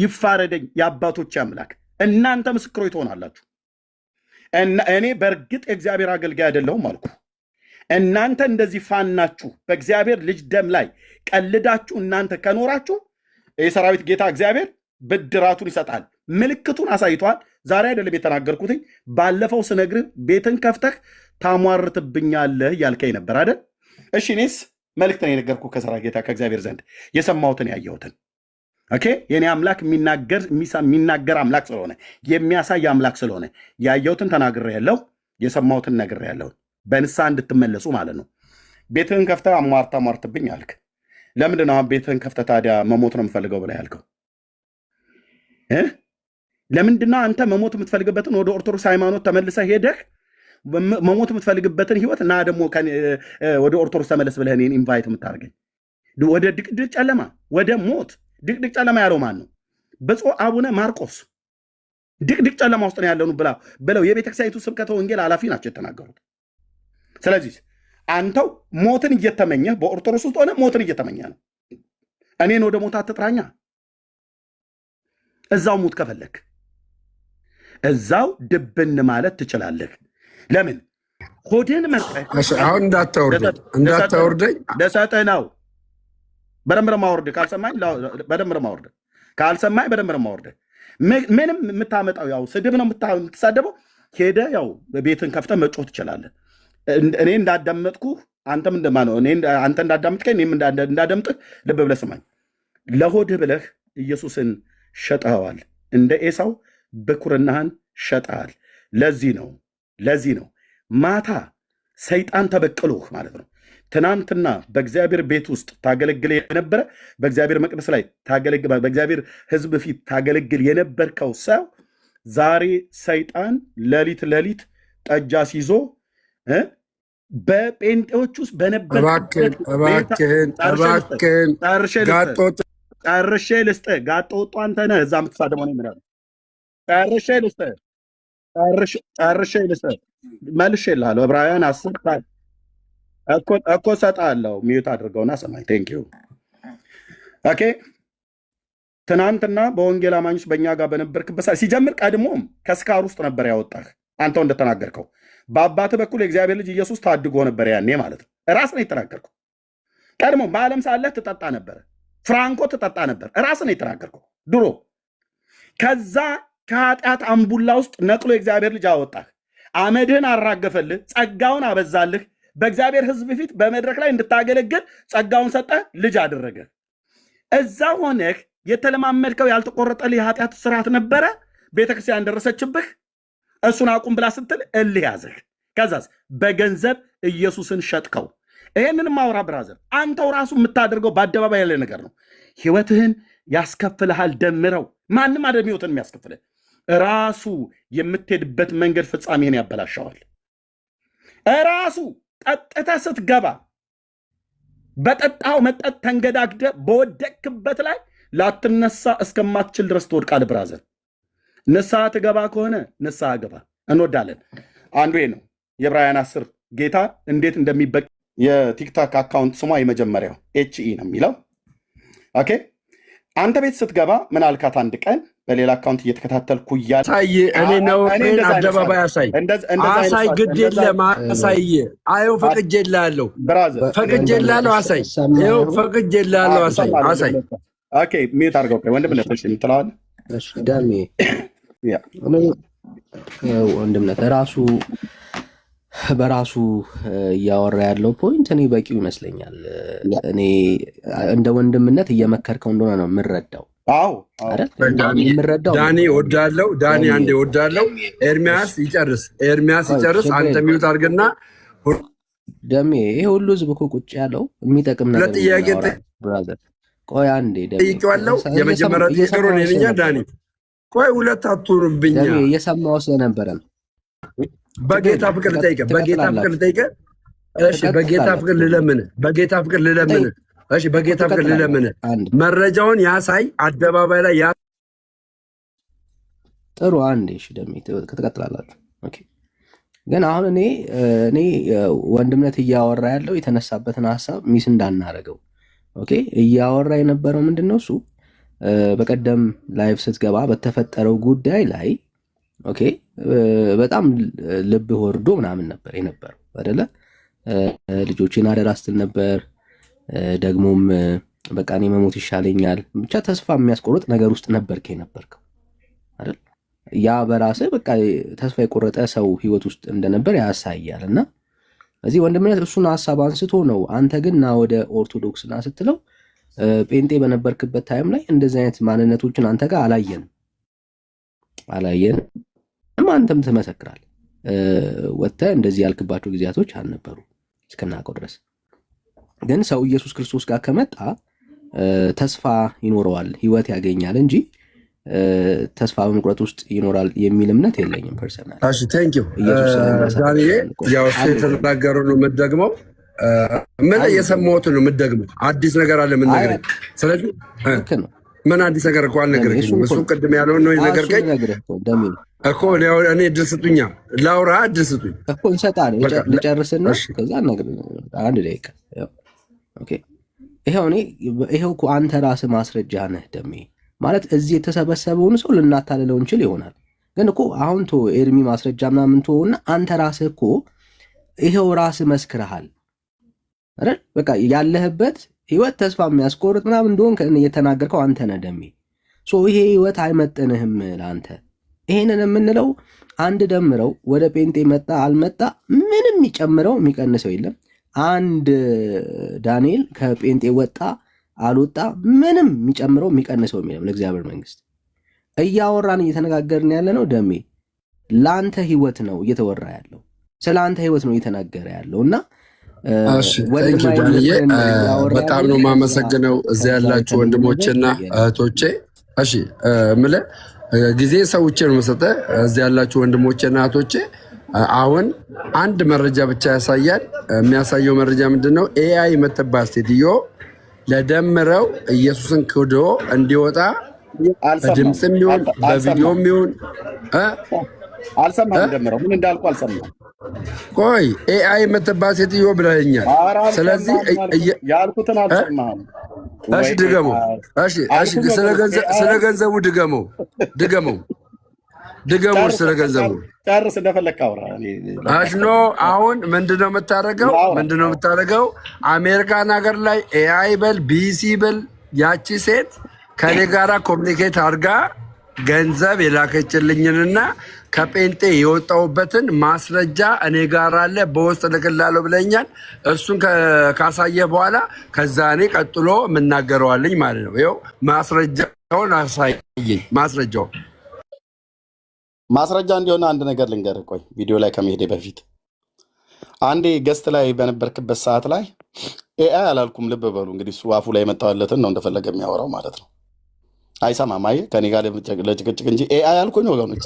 Speaker 2: ይፋረደኝ የአባቶች አምላክ። እናንተ ምስክሮች ትሆናላችሁ። እኔ በእርግጥ የእግዚአብሔር አገልጋይ አይደለሁም አልኩ። እናንተ እንደዚህ ፋናችሁ በእግዚአብሔር ልጅ ደም ላይ ቀልዳችሁ እናንተ ከኖራችሁ የሰራዊት ጌታ እግዚአብሔር ብድራቱን ይሰጣል። ምልክቱን አሳይቷል። ዛሬ አይደለም የተናገርኩትኝ፣ ባለፈው ስነግርህ ቤትን ከፍተህ ታሟርትብኛለህ ያልከኝ ነበር አይደል? እሺ እኔስ መልእክት ነው የነገርኩህ ከሰራዊት ጌታ ከእግዚአብሔር ዘንድ የሰማሁትን ያየሁትን። ኦኬ። የኔ አምላክ የሚናገር አምላክ ስለሆነ የሚያሳይ አምላክ ስለሆነ ያየሁትን ተናግሬያለሁ፣ የሰማሁትን ነግሬያለሁ። በንስሐ እንድትመለሱ ማለት ነው። ቤትህን ከፍተህ አሟርትብኝ አልክ። ለምንድን ነው ቤትህን ከፍተህ ታዲያ መሞት ነው የምፈልገው ብለህ ያልከው? ለምንድን ነው አንተ መሞት የምትፈልግበትን ወደ ኦርቶዶክስ ሃይማኖት ተመልሰህ ሄደህ መሞት የምትፈልግበትን ህይወት እና ደግሞ ወደ ኦርቶዶክስ ተመለስ ብለህ እኔን ኢንቫይት የምታደርገኝ ወደ ድቅድቅ ጨለማ፣ ወደ ሞት? ድቅድቅ ጨለማ ያለው ማን ነው? ብፁዕ አቡነ ማርቆስ ድቅድቅ ጨለማ ውስጥ ነው ያለኑ ብለው የቤተክርስቲያኒቱ ስብከተ ወንጌል ኃላፊ ናቸው የተናገሩት። ስለዚህ አንተው ሞትን እየተመኘህ በኦርቶዶክስ ውስጥ ሆነ ሞትን እየተመኘህ ነው። እኔን ወደ ሞት አትጥራኛ። እዛው ሙት ከፈለክ እዛው ድብን ማለት ትችላለህ። ለምን ሆድን መርጠህ
Speaker 3: አሁን እንዳታወርደኝ
Speaker 2: ለሰጠህ ነው። በደንብ ማወርድ ካልሰማኝ በደንብ ማወርድ ካልሰማኝ በደንብ ማወርድ። ምንም የምታመጣው ያው ስድብ ነው የምትሳደበው። ሄደህ ያው ቤትን ከፍተህ መጮህ ትችላለህ። እኔ እንዳዳመጥኩ አንተም አንተ እንዳዳመጥከኝ እኔም እንዳዳምጥህ ልብ ብለህ ስማኝ። ለሆድህ ብለህ ኢየሱስን ሸጠኸዋል። እንደ ኤሳው ብኩርናህን ሸጠሃል። ለዚህ ነው ማታ ሰይጣን ተበቅሎህ ማለት ነው። ትናንትና በእግዚአብሔር ቤት ውስጥ ታገለግል የነበረ በእግዚአብሔር መቅደስ ላይ በእግዚአብሔር ሕዝብ ፊት ታገለግል የነበርከው ሰው ዛሬ ሰይጣን ሌሊት ጠጃ ሲይዞ በጴንጤዎች ውስጥ በነበርክበት ጨርሼ ልስጥህ። ጋጦ ወጡ አንተ ነህ። እዛ የምትሳደመው ነው የምለው። ጨርሼ ልስጥህ። መልሼልሃለሁ። ዕብራውያን 10 እኮ እሰጥሃለሁ። ሚዩት አድርገውና ሰማኝ። ቴንክ ዩ ኦኬ። ትናንትና በወንጌል አማኞች በእኛ ጋር በነበርክበት ሲጀምር ቀድሞም ከስካር ውስጥ ነበር ያወጣህ። አንተው እንደተናገርከው በአባትህ በኩል የእግዚአብሔር ልጅ ኢየሱስ ታድጎ ነበር ያኔ ማለት ነው። ራስ ነው የተናገርከው። ቀድሞ በዓለም ሳለህ ትጠጣ ነበር፣ ፍራንኮ ትጠጣ ነበር። ራስ ነው የተናገርከው ድሮ። ከዛ ከኃጢአት አምቡላ ውስጥ ነቅሎ የእግዚአብሔር ልጅ አወጣህ። አመድህን አራገፈልህ፣ ጸጋውን አበዛልህ። በእግዚአብሔር ሕዝብ ፊት በመድረክ ላይ እንድታገለግል ጸጋውን ሰጠህ፣ ልጅ አደረገ። እዛ ሆነህ የተለማመድከው ያልተቆረጠልህ የኃጢአት ስርዓት ነበረ። ቤተክርስቲያን ደረሰችብህ። እሱን አቁም ብላ ስትል እልህ ያዘህ። ከዛስ በገንዘብ ኢየሱስን ሸጥከው። ይሄንን ማውራ ብራዘር፣ አንተው ራሱ የምታደርገው በአደባባይ ያለ ነገር ነው። ህይወትህን ያስከፍልሃል። ደምረው። ማንም አይደለም ህይወትን የሚያስከፍልህ፣ ራሱ የምትሄድበት መንገድ ፍጻሜህን ያበላሸዋል። ራሱ ጠጥተህ ስትገባ በጠጣው መጠጥ ተንገዳግደ በወደቅክበት ላይ ላትነሳ እስከማትችል ድረስ ትወድቃለህ ብራዘር። ንስሐ ትገባ ከሆነ ንስሐ ገባ። እንወዳለን። አንዱ ነው የዕብራውያን 10 ጌታ እንዴት እንደሚበቅ የቲክታክ አካውንት ስሟ የመጀመሪያው HE ነው የሚለው። ኦኬ አንተ ቤት ስትገባ ምን አልካት? አንድ ቀን በሌላ አካውንት እየተከታተልኩ እያለ
Speaker 3: እኔ ነው አደባባይ አሳይ ግድ የለም አሳይ። አየው ፈቅጄልሃለሁ ፈቅጄልሃለሁ አሳይ። ይኸው ፈቅጄልሃለሁ አሳይ።
Speaker 2: ኦኬ ሚዩት አድርገው ወንድምነት የምትለዋል
Speaker 4: ዳሜ ወንድምነት በራሱ እያወራ ያለው ፖይንት እኔ በቂው ይመስለኛል። እኔ እንደ ወንድምነት እየመከርከው እንደሆነ ነው የምረዳው።
Speaker 3: ዳኒ ወዳለው ዳኒ አንዴ ወዳለው ኤርሚያስ ይጨርስ አንተ ሚዩት አድርግና
Speaker 4: ደሜ ይሄ ሁሉ ህዝብ እኮ ቁጭ ያለው የሚጠቅም ነገር ነው። ብራዘር ቆይ አንዴ
Speaker 3: ጠይቄዋለሁ። የመጀመሪያ ጥያቄ ነው የእኛ ዳኒ ቆይ ሁለት አትሆኑብኝ።
Speaker 4: እየሰማሁ ስለነበረ ነው።
Speaker 3: በጌታ ፍቅር ልጠይቅህ። እሺ በጌታ ፍቅር ልለምንህ። እሺ በጌታ ፍቅር ልለምንህ። መረጃውን ያሳይ አደባባይ ላይ
Speaker 4: ጥሩ አንዴ። እሺ ደሜ ትቀጥላላችሁ። ኦኬ ግን አሁን እኔ ወንድምነት እያወራ ያለው የተነሳበትን ሀሳብ ሚስ እንዳናረገው። ኦኬ እያወራ የነበረው ምንድነው? እሱ በቀደም ላይቭ ስትገባ በተፈጠረው ጉዳይ ላይ ኦኬ በጣም ልብ ወርዶ ምናምን ነበር የነበረው አይደለ? ልጆችን አደራ ስትል ነበር። ደግሞም በቃ እኔ መሞት ይሻለኛል ብቻ ተስፋ የሚያስቆርጥ ነገር ውስጥ ነበርከው የነበርከው አይደል? ያ በራስህ በቃ ተስፋ የቆረጠ ሰው ህይወት ውስጥ እንደነበር ያሳያል። እና እዚህ ወንድምነት እሱን ሀሳብ አንስቶ ነው። አንተ ግን ና ወደ ኦርቶዶክስ ና ስትለው ጴንጤ በነበርክበት ታይም ላይ እንደዚህ አይነት ማንነቶችን አንተ ጋር አላየንም። አንተም ትመሰክራል። ወጥተህ እንደዚህ ያልክባቸው ጊዜያቶች አልነበሩ እስከናውቀው ድረስ። ግን ሰው ኢየሱስ ክርስቶስ ጋር ከመጣ ተስፋ ይኖረዋል፣ ህይወት ያገኛል እንጂ ተስፋ በመቁረጥ ውስጥ ይኖራል የሚል እምነት የለኝም ፐርሰናል።
Speaker 3: እሺ ቴንክ ዩ ዳንኤ። ያው የተናገረው ነው የምትደግመው፣ ምን የሰማሁት ነው የምትደግመው። አዲስ ነገር አለ ምን ነገር። ስለዚህ ምን አዲስ ነገር እኮ አልነገርከኝም። እሱ ቅድም ያለውን ነው የነገርከኝ እኮ። እኔ እድል ስጡኛ ላውራ፣ እድል ስጡኝ
Speaker 4: እኮ እንሰጣለን። ልጨርስና ከዛ አንድ ደቂቃ። ኦኬ ይሄው እኮ አንተ ራስህ ማስረጃ ነህ ደሜ። ማለት እዚህ የተሰበሰበውን ሰው ልናታልለው እንችል ይሆናል፣ ግን እኮ አሁን ኤርሚ ማስረጃ ምናምን እና አንተ ራስህ እኮ ይሄው ራስህ መስክረሃል አይደል? በቃ ያለህበት ህይወት ተስፋ የሚያስቆርጥ ምናምን እንደሆን እየተናገርከው አንተ ነህ ደሜ። ይሄ ህይወት አይመጥንህም ለአንተ። ይሄንን የምንለው አንድ ደምረው ወደ ጴንጤ መጣ አልመጣ ምንም የሚጨምረው የሚቀንሰው የለም። አንድ ዳንኤል ከጴንጤ ወጣ አልወጣ ምንም የሚጨምረው የሚቀንሰው የለም ለእግዚአብሔር መንግስት። እያወራን እየተነጋገርን ያለ ነው ደሜ ለአንተ ህይወት ነው እየተወራ ያለው፣ ስለ አንተ ህይወት ነው እየተናገረ ያለው እና
Speaker 3: በጣም ነው የማመሰግነው እዚያ ያላችሁ ወንድሞቼና እህቶቼ። እሺ የምልህ ጊዜ ሰውቼ ነው የምሰጠህ። እዚያ ያላችሁ ወንድሞቼና እህቶቼ አሁን አንድ መረጃ ብቻ ያሳያል። የሚያሳየው መረጃ ምንድን ነው? ኤአይ የምትባል ሴትዮ ለደምረው ኢየሱስን ክዶ እንዲወጣ በድምፅም ይሁን በቪዲዮም ይሁን
Speaker 2: አልሰማህም። ደምረው ምን እንዳልኩ አልሰማህም።
Speaker 3: ቆይ ኤአይ የምትባል ሴትዮ ብለኸኛል። ስለዚህ
Speaker 2: ያልኩትን አልሰማህም።
Speaker 3: እሺ ድገመው። እሺ ስለ ገንዘቡ ድገመው። ስለ ገንዘቡ
Speaker 2: ጨርስ፣ እንደፈለግህ አውራ።
Speaker 3: አሽኖ አሁን ምንድነው የምታደርገው? አሜሪካን ሀገር ላይ ኤአይ በል ቢሲ በል ያቺ ሴት ከኔ ጋራ ኮሚኒኬት አድርጋ ገንዘብ የላከችልኝንና ከጴንጤ የወጣሁበትን ማስረጃ እኔ ጋር አለ በውስጥ ልክላለሁ ብለኛል። እሱን ካሳየ በኋላ ከዛ እኔ ቀጥሎ የምናገረዋልኝ ማለት ነው። ይኸው ማስረጃውን አሳየኝ።
Speaker 2: ማስረጃ እንዲሆነ አንድ ነገር ልንገርህ። ቆይ ቪዲዮ ላይ ከመሄዴ በፊት አንዴ ገስት ላይ በነበርክበት ሰዓት ላይ ኤአይ አላልኩም። ልብ በሉ እንግዲህ እሱ አፉ ላይ የመጣለትን ነው እንደፈለገ የሚያወራው ማለት ነው። አይሰማም። አየህ ከኔ ጋር ለጭቅጭቅ እንጂ ኤአይ አልኩኝ ወገኖች።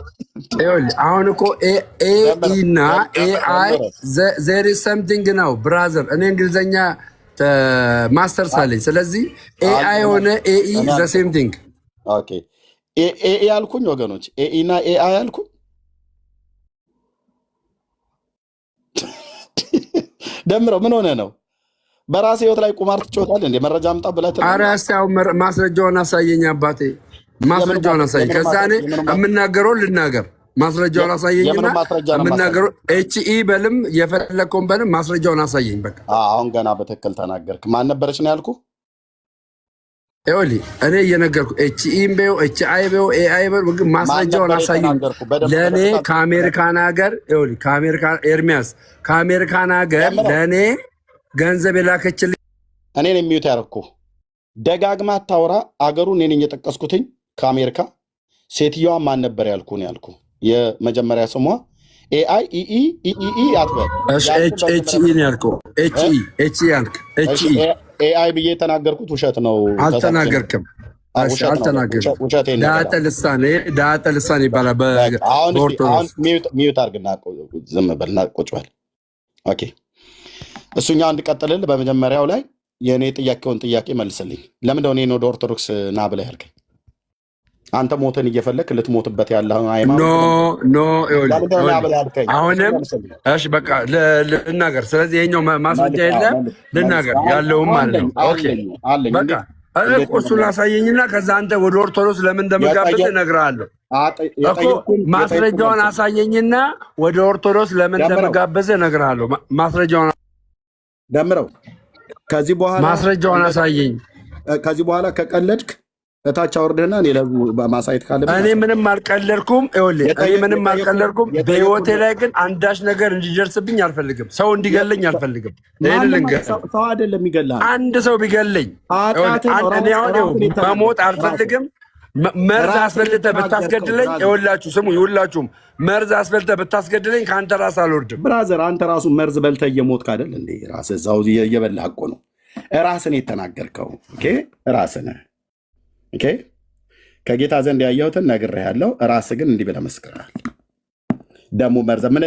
Speaker 3: አሁን እኮ ኤኢ እና ኤአይ ዜር ኢዝ ሰምቲንግ ነው ብራዘር። እኔ እንግሊዝኛ ማስተርስ አለኝ። ስለዚህ ኤአይ ሆነ ኤኢ ዘ ሴም ቲንግ።
Speaker 2: ኦኬ ኤኢ አልኩኝ ወገኖች። ኤኢ እና ኤአይ አልኩኝ። ደምረው ምን ሆነ ነው? በራሴ ህይወት ላይ ቁማር ትጫወታለህ እንዴ? መረጃ አምጣ ብለህ
Speaker 3: ኧረ እስኪ አሁን ማስረጃውን አሳየኝ አባቴ፣ ማስረጃውን አሳየኝ። ከዛ እኔ የምናገረውን ልናገር። ማስረጃውን አሳየኝና የምናገረው ኤችኢ በልም የፈለግከውን በልም ማስረጃውን አሳየኝ። በቃ
Speaker 2: አሁን ገና በትክክል ተናገርክ። ማን ነበረች ነው ያልኩህ?
Speaker 3: ይኸውልህ እኔ እየነገርኩህ ኤችኢም በይው ኤችአይ በይው ኤአይ በይው ግን ማስረጃውን አሳየኝ። ለእኔ ከአሜሪካን ሀገር ይኸውልህ ኤርሚያስ ከአሜሪካን ሀገር ለእኔ ገንዘብ የላከችልኝ
Speaker 2: እኔን የሚዩት ያደረኩ ደጋግማ አታውራ። አገሩን እኔ ነኝ የጠቀስኩትኝ ከአሜሪካ። ሴትዮዋ ማን ነበር ያልኩ ነው ያልኩ። የመጀመሪያ ስሟ ኤአይ ኢኢ አትበል።
Speaker 3: ኤችኢ ነው ያልከው። ኤችኢ ያልክ
Speaker 2: ኤአይ ብዬ የተናገርኩት ውሸት ነው።
Speaker 3: አልተናገርክም። ዳጠ ልሳን ይባላል በኦርቶዶክስ።
Speaker 2: ሚዩት አድርግና ዝም በልና ቁጭ በል። ኦኬ እሱኛው እንድቀጥልልህ በመጀመሪያው ላይ የእኔ ጥያቄውን ጥያቄ መልስልኝ። ለምንድነው እኔን ወደ ኦርቶዶክስ ና ብለህ ያልከኝ? አንተ ሞትን እየፈለክ ልትሞትበት ያለ
Speaker 3: ሃይማኖት አሁንም እሺ በቃ ልናገር። ስለዚህ ይኸኛው ማስረጃ የለ ልናገር ያለውም ማለት ነው። ኦኬ በቃ እሱን ላሳየኝና ከዛ አንተ ወደ ኦርቶዶክስ ለምን እንደምጋብዝ እነግርሃለሁ እኮ። ማስረጃውን አሳየኝና ወደ ኦርቶዶክስ ለምን እንደምጋብዝ እነግርሃለሁ። ማስረጃውን
Speaker 2: ደምረው ከዚህ በኋላ
Speaker 3: ማስረጃውን አሳየኝ።
Speaker 2: ከዚህ በኋላ ከቀለድክ እታች አውርደህና እኔ ማሳየት ካለ
Speaker 3: እኔ ምንም አልቀለድኩም። ይኸውልህ እኔ ምንም አልቀለድኩም። በህይወቴ ላይ ግን አንዳች ነገር እንዲደርስብኝ አልፈልግም። ሰው እንዲገለኝ አልፈልግም። ይሄን ልንገር፣
Speaker 2: ሰው አይደለም ይገላል።
Speaker 3: አንድ ሰው ቢገለኝ እኔ አሁን መሞት አልፈልግም። መርዝ አስበልተህ ብታስገድለኝ፣ ይኸውላችሁ ስሙ፣ ይኸውላችሁም መርዝ አስበልተህ ብታስገድለኝ ከአንተ ራስ አልወርድም።
Speaker 2: ብራዘር አንተ ራሱ መርዝ በልተህ እየሞትክ አይደል እንዴ? ራስህ እዛው እየበላህ እኮ ነው። ራስን የተናገርከው ራስን ኦኬ። ከጌታ ዘንድ ያየሁትን ነግሬሃለሁ። ራስህ ግን እንዲህ ብለህ መስክረሃል። ደግሞ መርዝ ምን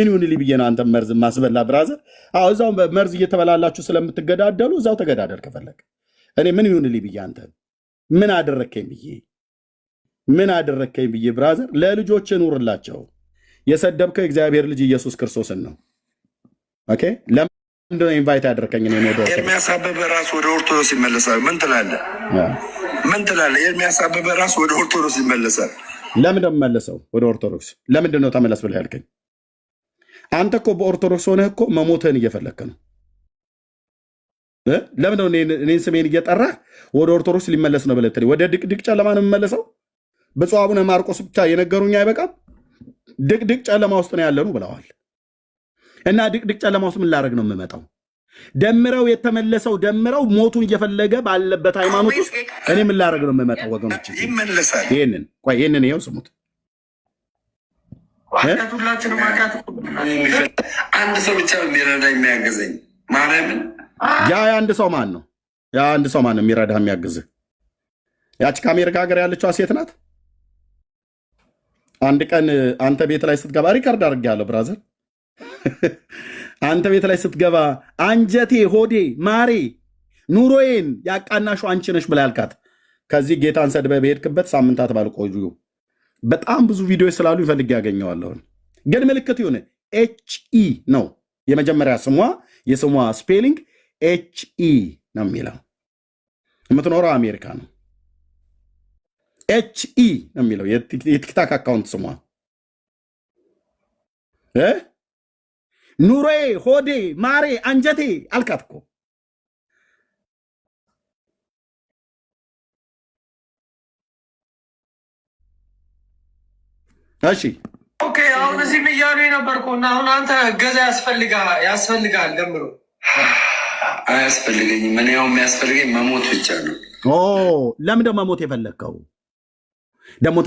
Speaker 2: ይሁንልኝ ብዬ ነው አንተ መርዝ ማስበላ? ብራዘር እዛው መርዝ እየተበላላችሁ ስለምትገዳደሉ እዛው ተገዳደል ከፈለግ። እኔ ምን ይሁንልኝ ብዬ አንተ ምን አደረከኝ ብዬ ብራዘር፣ ለልጆች ኑርላቸው። የሰደብከው የእግዚአብሔር ልጅ ኢየሱስ ክርስቶስን ነው። ኦኬ ለምንድን ነው ኢንቫይት ያደረከኝ?
Speaker 1: ኤርሚያስ አበበ ራሱ ወደ ኦርቶዶክስ ይመለሳል። ምን ትላለህ? ኤርሚያስ አበበ ራሱ ወደ ኦርቶዶክስ ይመለሳል።
Speaker 2: ለምንድን ነው የምመለሰው ወደ ኦርቶዶክስ? ለምንድን ነው ተመለስ ብለህ ያልከኝ? አንተ እኮ በኦርቶዶክስ ሆነህ እኮ መሞትህን እየፈለክ ነው። ለምንድን ነው እኔን ስሜን እየጠራህ ወደ ኦርቶዶክስ ሊመለስ ነው ብለህ ወደ ድቅድቅ ጨለማ ነው የምመለሰው? ብፁዕ አቡነ ማርቆስ ብቻ የነገሩኝ አይበቃም? ድቅድቅ ጨለማ ውስጥ ነው ያለነው ብለዋል። እና ድቅድቅ ጨለማ ውስጥ ምን ላደርግ ነው የምመጣው? ደምረው የተመለሰው ደምረው ሞቱን እየፈለገ ባለበት ሃይማኖት ውስጥ እኔ ምን ላደርግ ነው የምመጣው? ወገኖች
Speaker 1: ይመለሳል።
Speaker 2: ይሄንን ይኸው ስሙት።
Speaker 1: አንድ ሰው ብቻ የሚረዳ የሚያገዘኝ ማርያምን።
Speaker 2: ያ አንድ ሰው ማን ነው? ያ አንድ ሰው ማን ነው የሚረዳ የሚያግዝህ? ያች ከአሜሪካ ሀገር ያለችዋ ሴት ናት። አንድ ቀን አንተ ቤት ላይ ስትገባ ሪካርድ አድርጌያለሁ ብራዘር። አንተ ቤት ላይ ስትገባ አንጀቴ፣ ሆዴ፣ ማሬ፣ ኑሮዬን ያቃናሹ አንቺ ነሽ ብላ ያልካት ከዚህ ጌታን ሰድበህ በሄድክበት ሳምንታት ባልቆዩ በጣም ብዙ ቪዲዮዎች ስላሉ ይፈልግ ያገኘዋለሁ። ግን ምልክት ይሁን HE ነው የመጀመሪያ ስሟ። የስሟ ስፔሊንግ HE ነው የሚለው። የምትኖረው አሜሪካ ነው። HE ነው የሚለው የቲክታክ አካውንት ስሟ። ኑሮዬ፣ ሆዴ፣ ማሬ፣ አንጀቴ አልካት እኮ። እሺ
Speaker 7: ኦኬ። አሁን እዚህም እያሉ የነበርኩ እና አሁን አንተ እገዛ ያስፈልጋል ደምሮ።
Speaker 1: አያስፈልገኝም። እኔ ያው የሚያስፈልገኝ መሞት ብቻ ነው።
Speaker 2: ለምን ደግሞ መሞት የፈለግከው? ደግሞ